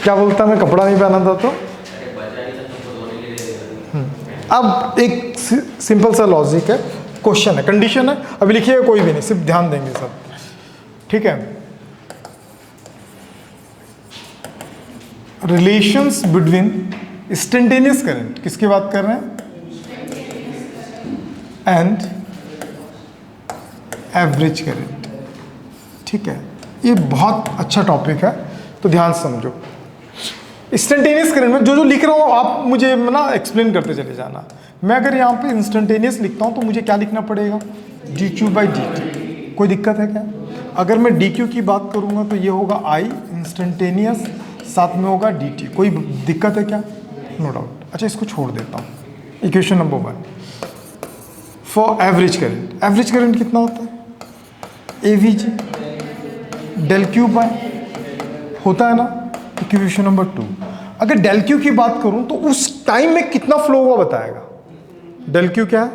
क्या बोलता मैं कपड़ा नहीं पहना था तो? अब एक सिंपल सा लॉजिक है, क्वेश्चन है, कंडीशन है, अभी लिखिएगा कोई भी नहीं, सिर्फ ध्यान देंगे सब, ठीक है? रिलेशंस बिटवीन इंस्टेंटेनियस करंट, किसकी बात कर रहे हैं? एंड एवरेज करंट, ठीक है? ये बहुत अच्छा टॉपिक है, तो ध्यान से समझो। इंस्टेंटेनियस करंट में जो जो लिख रहा हूँ आप मुझे ना एक्सप्लेन करते चले जाना। मैं अगर यहाँ पे इंस्टेंटेनियस लिखता हूँ तो मुझे क्या लिखना पड़ेगा? dq/dt। कोई दिक्कत है क्या? अगर मैं dq की बात करूँगा तो ये होगा I इंस्टेंटेनियस, साथ में होगा dt। कोई दिक्कत है क्या? No doubt. अच्छा इसको छोड़ देता हूँ। Equation number 1 for average current. Average current कितना होता है? AVG डेल क्यू बाय होता है ना। इक्वेशन नंबर 2 अगर डेल क्यू की बात करूं तो उस टाइम में कितना फ्लो हुआ बताएगा। डेल क्यू क्या है?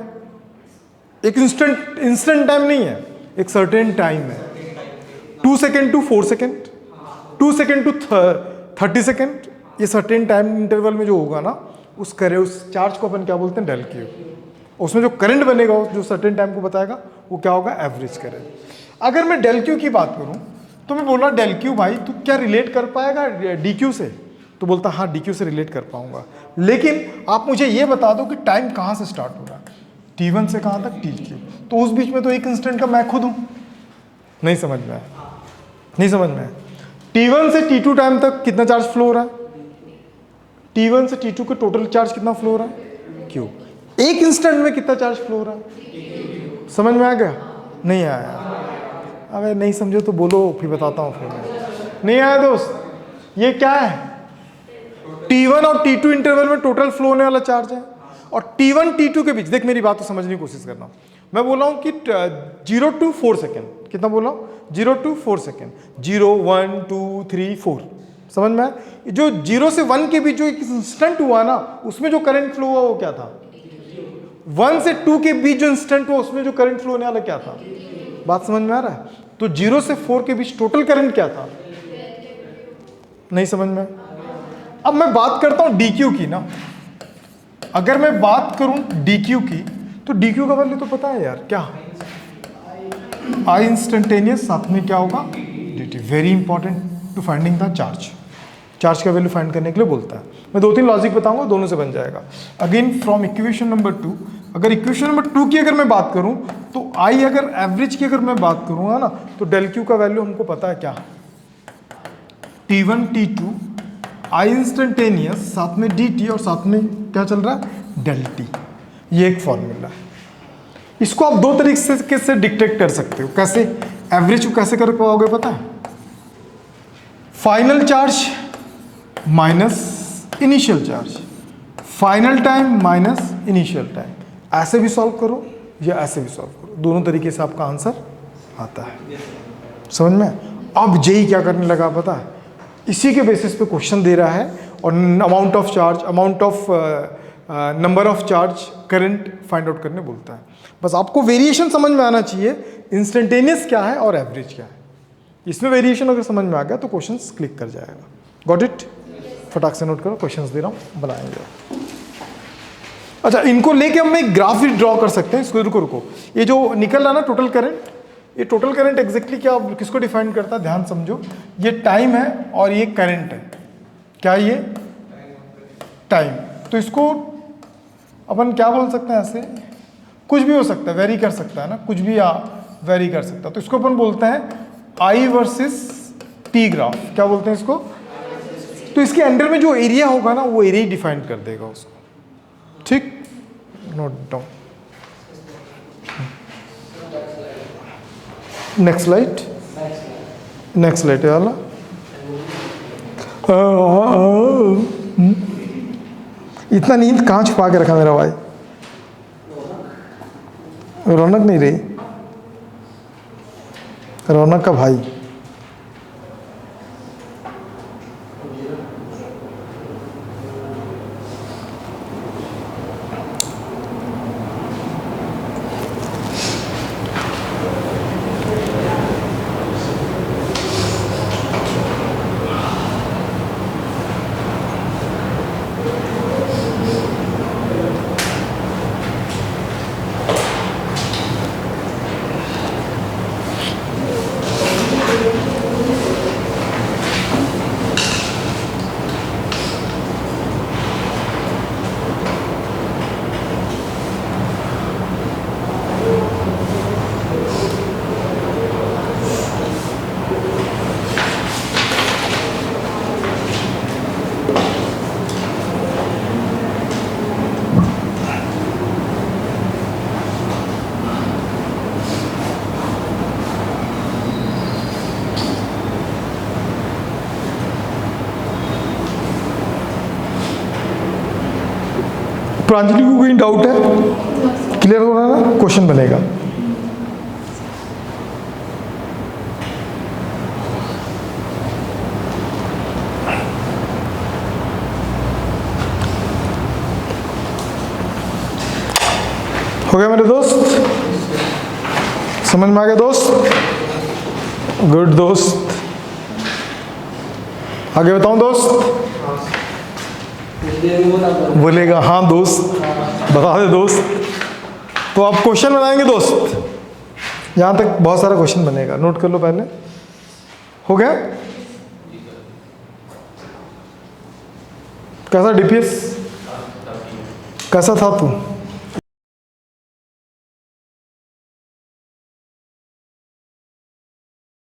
एक इंस्टेंट टाइम नहीं है, एक सर्टेन टाइम है। 2 second to 4 second, 2 second to 30 second, ये सर्टेन टाइम इंटरवल में जो होगा ना उस चार्ज को अपन क्या बोलते हैं? Del q. उसमें जो करंट बनेगा जो सर्टेन टाइम को बताएगा वो क्या होगा? Average current. अगर मैं डेल क्यू की बात करूं तो मैं बोला डेल क्यू भाई तू क्या रिलेट कर पाएगा डी क्यू से? तो बोलता हाँ डी क्यू से रिलेट कर पाऊंगा, लेकिन आप मुझे ये बता दो कि टाइम कहाँ से स्टार्ट हो रहा है, T1 से कहाँ तक TQ। तो उस बीच में तो एक इंस्टेंट का मैं खुद हूँ। नहीं समझ में आया? नहीं समझ में आया? T1 से T2 टाइम तक कितना चार्ज फ्लो हो रहा है? T1 से T2 का टोटल चार्ज कितना फ्लो हो रहा है? Q। एक इंस्टेंट में कितना चार्ज फ्लो हो रहा है? समझ में आ गया? नहीं आया? अगर नहीं समझो तो बोलो, फिर बताता हूँ। फिर नहीं आया दोस्त? ये क्या है? T1 और T2 इंटरवल में टोटल फ्लो होने वाला चार्ज है, और T1 T2 के बीच, देख मेरी बात तो समझने की कोशिश करना। मैं बोल रहा हूँ कि 0 to 4 सेकेंड, कितना बोल रहा हूँ? 0 to 4 सेकेंड, 0 1 2 3 4। समझ में आया? जो 0 से 1 के बीच जो एक इंस्टेंट हुआ ना उसमें जो करंट फ्लो हुआ वो क्या था? 1 से 2 के बीच जो इंस्टेंट हुआ उसमें जो करंट फ्लो होने वाला क्या था? बात समझ में आ रहा है? तो 0 से 4 के बीच टोटल करंट क्या था? नहीं समझ में? अब मैं बात करता हूं DQ की ना। अगर मैं बात करूं DQ की तो DQ का वैल्यू तो पता है यार, क्या? I इंस्टेंटेनियस, साथ में क्या होगा? DT। Very important to finding the charge. Charge का वैल्यू फाइंड करने के लिए बोलता है। मैं 2-3 लॉजिक बताऊंगा, दोनों से बन जाएगा। अगेन फ्रॉम इक्वेशन नंबर 2, अगर इक्वेशन नंबर 2 की अगर मैं बात करूं तो I अगर एवरेज की अगर मैं बात करूंगा ना तो डेल क्यू का वैल्यू हमको पता है क्या? T1 T2 I इंस्टेंटेनियस, साथ में DT, और साथ में क्या चल रहा है? Del T। ये एक फॉर्मूला है। इसको आप 2 तरीके से डिटेक्ट कर सकते हो। कैसे? एवरेज को कैसे कर पाओगे पता है? Final charge minus initial charge, final time minus initial time. ऐसे भी सॉल्व करो या ऐसे भी सॉल्व करो, दोनों तरीके से आपका आंसर आता है। समझ में? अब जेई क्या करने लगा पता है? इसी के बेसिस पे क्वेश्चन दे रहा है और amount of charge, amount of number of charge, current find out करने बोलता है। बस आपको वेरिएशन समझ में आना चाहिए, इंस्टेंटेनियस क्या है और एवरेज क्या है। इसमें वेरिएशन अगर समझ में आ गया तो क्वेश्चन क्लिक कर जाएगा। Got it? फटाक से नोट करो, क्वेश्चंस दे रहा हूँ, बनाएंगे। अच्छा, इनको लेके हम एक ग्राफ भी ड्रॉ कर सकते हैं। इसको रुको, ये जो निकल रहा ना टोटल करंट, ये टोटल करंट एग्जैक्टली क्या किसको डिफाइन करता है, ध्यान समझो। ये टाइम है और ये करंट है। क्या है ये? टाइम। तो इसको अपन क्या बोल सकते हैं, ऐसे कुछ भी हो सकता है, वेरी कर सकता है ना, कुछ भी वेरी कर सकता है। तो इसको अपन बोलते हैं आई वर्सेस टी ग्राफ। क्या बोलते हैं इसको? तो इसके अंडर में जो एरिया होगा ना, वो एरिया ही डिफाइन कर देगा उसको। ठीक, note down. Next slide, next slide वाला। इतना नींद कहाँ छुपा के रखा मेरा भाई? रौनक नहीं रही, रौनक का भाई। प्रांजलि को कोई डाउट है? क्लियर हो रहा है ना? क्वेश्चन बनेगा। हो गया मेरे दोस्त? समझ में आ गया दोस्त? गुड दोस्त। आगे बताऊं दोस्त? बोलेगा हाँ दोस्त, बता दे दोस्त। तो आप क्वेश्चन बनाएंगे दोस्त, यहाँ तक बहुत सारा क्वेश्चन बनेगा, नोट कर लो पहले। हो गया? कैसा डीपीएस, कैसा था तू?